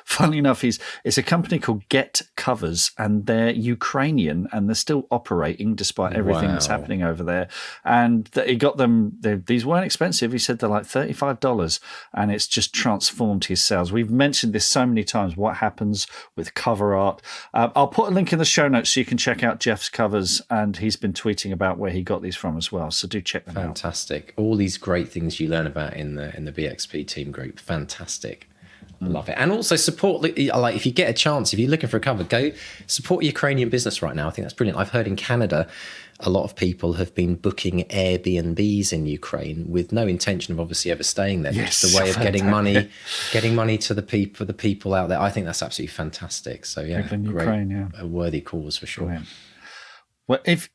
funnily enough, it's a company called Get Covers, and they're Ukrainian, and they're still operating despite everything that's happening over there. And he got them, these weren't expensive. He said they're like $35, and it's just transformed his sales. We've mentioned this so many times, what happens with cover art. I'll put a link in the show notes so you can check out Jeff's covers, and he's been tweeting about where he got these from as well. So do check them out. Fantastic. All these great things you learn about in the BXP team group. Fantastic. I love it. And also support, like if you get a chance, if you're looking for a cover, go support Ukrainian business right now. I think that's brilliant. I've heard in Canada, a lot of people have been booking Airbnbs in Ukraine with no intention of obviously ever staying there. Yes, just a way of getting money to the people out there. I think that's absolutely fantastic. So yeah, in great, Ukraine, a worthy cause for sure. Brilliant. Well, if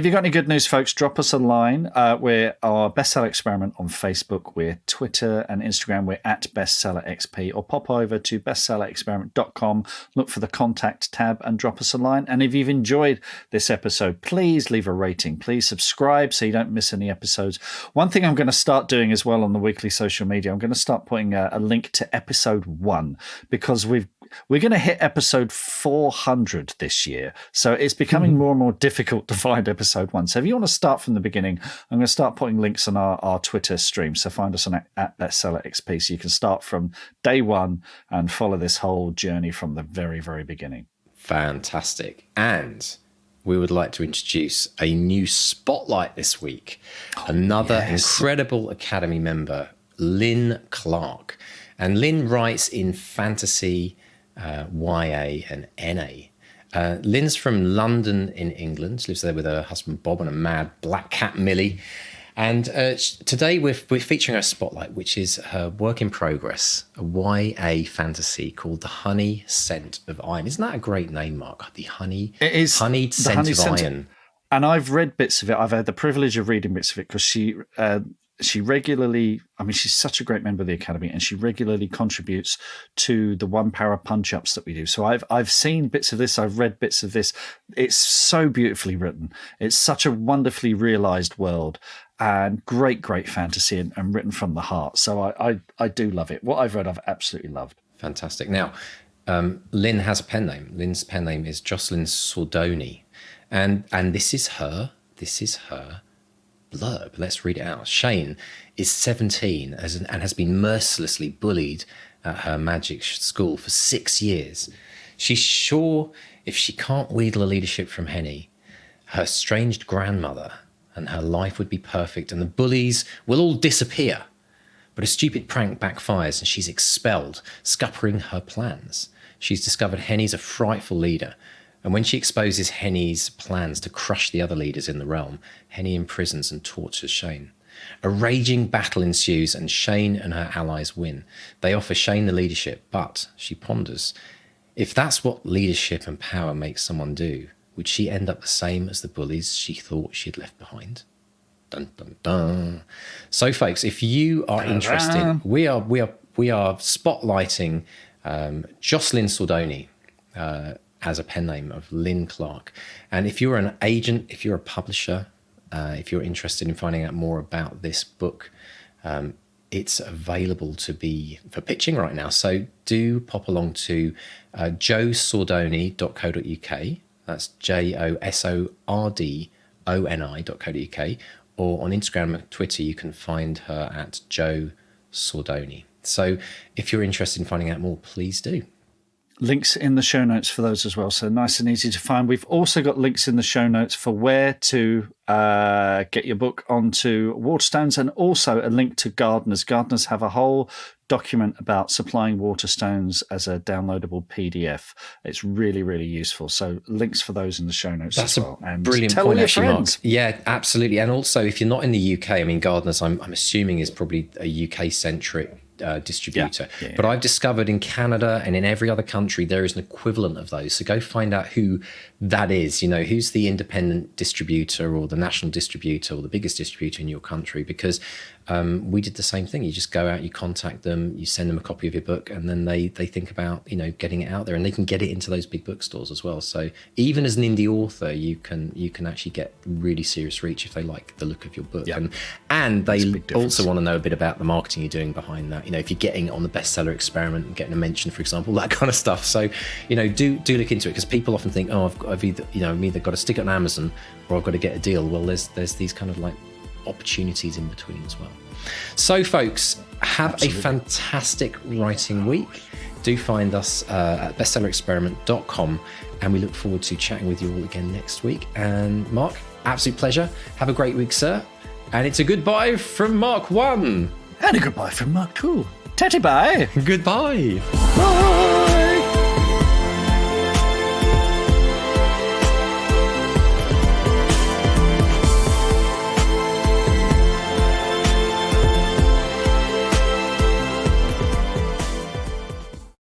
you've got any good news, folks, drop us a line. We're our Bestseller Experiment on Facebook. We're Twitter and Instagram. We're at Bestseller XP, or pop over to bestsellerexperiment.com, look for the contact tab and drop us a line. And if you've enjoyed this episode, please leave a rating. Please subscribe so you don't miss any episodes. One thing I'm going to start doing as well on the weekly social media, I'm going to start putting a link to episode 1, because we're going to hit episode 400 this year. So it's becoming more and more difficult to find episode 1. So if you want to start from the beginning, I'm going to start putting links on our Twitter stream. So find us on at Bestseller XP, so you can start from day 1 and follow this whole journey from the very, very beginning. Fantastic. And we would like to introduce a new spotlight this week. Another incredible Academy member, Lynn Clark. And Lynn writes in fantasy, YA and NA. Lynn's from London in England, lives there with her husband Bob and a mad black cat Millie. And today we're featuring her spotlight, which is her work in progress, a YA fantasy called The Honey Scent of Iron. Isn't that a great name, Mark? The Honeyed Scent of Iron. And I've read bits of it. I've had the privilege of reading bits of it because she regularly, I mean, she's such a great member of the Academy, and she regularly contributes to the 1 Para punch-ups that we do. So I've seen bits of this, I've read bits of this. It's so beautifully written. It's such a wonderfully realised world, and great fantasy and written from the heart. So I do love it. What I've read, I've absolutely loved. Fantastic. Now, Lynn has a pen name. Lynn's pen name is Jocelyn Sordoni. And this is her blurb. Let's read it out. Shane is 17 and has been mercilessly bullied at her magic school for 6 years. She's sure if she can't wheedle a leadership from Henny, her estranged grandmother and her life would be perfect, and the bullies will all disappear. But a stupid prank backfires and she's expelled, scuppering her plans. She's discovered Henny's a frightful leader, and when she exposes Henny's plans to crush the other leaders in the realm, Henny imprisons and tortures Shane. A raging battle ensues, and Shane and her allies win. They offer Shane the leadership, but she ponders, if that's what leadership and power makes someone do, would she end up the same as the bullies she thought she'd left behind? Dun, dun, dun. So, folks, if you are interested, we are spotlighting Jocelyn Sordoni as a pen name of Lynn Clark. And if you're an agent, if you're a publisher, if you're interested in finding out more about this book, it's available for pitching right now. So do pop along to josordoni.co.uk. That's josordoni.co.uk. Or on Instagram and Twitter, you can find her at Jo Sordoni. So if you're interested in finding out more, please do. Links in the show notes for those as well, so nice and easy to find. We've also got links in the show notes for where to get your book onto Waterstones, and also a link to Gardeners. Gardeners have a whole document about supplying Waterstones as a downloadable PDF. It's really, really useful. So links for those in the show notes as well. That's a brilliant point, actually, Mark. Yeah, absolutely. And also, if you're not in the UK, I mean, Gardeners, I'm assuming is probably a UK-centric distributor. Yeah. But I've discovered in Canada and in every other country there is an equivalent of those. So go find out who that is. You know, who's the independent distributor or the national distributor or the biggest distributor in your country, because we did the same thing. You just go out, you contact them, you send them a copy of your book, and then they think about, getting it out there, and they can get it into those big bookstores as well. So even as an indie author, you can actually get really serious reach if they like the look of your book. Yeah. And they also want to know a bit about the marketing you're doing behind that. If you're getting it on the bestseller experiment and getting a mention, for example, that kind of stuff. So, do look into it, because people often think, oh, I've either got to stick it on Amazon or I've got to get a deal. Well, there's these kind of like opportunities in between as well. So folks, have a fantastic writing week. Do find us at bestsellerexperiment.com, and we look forward to chatting with you all again next week. And Mark, absolute pleasure. Have a great week, sir. And it's a goodbye from Mark 1. And a goodbye from Mark 2. Tatty bye. Goodbye. Bye.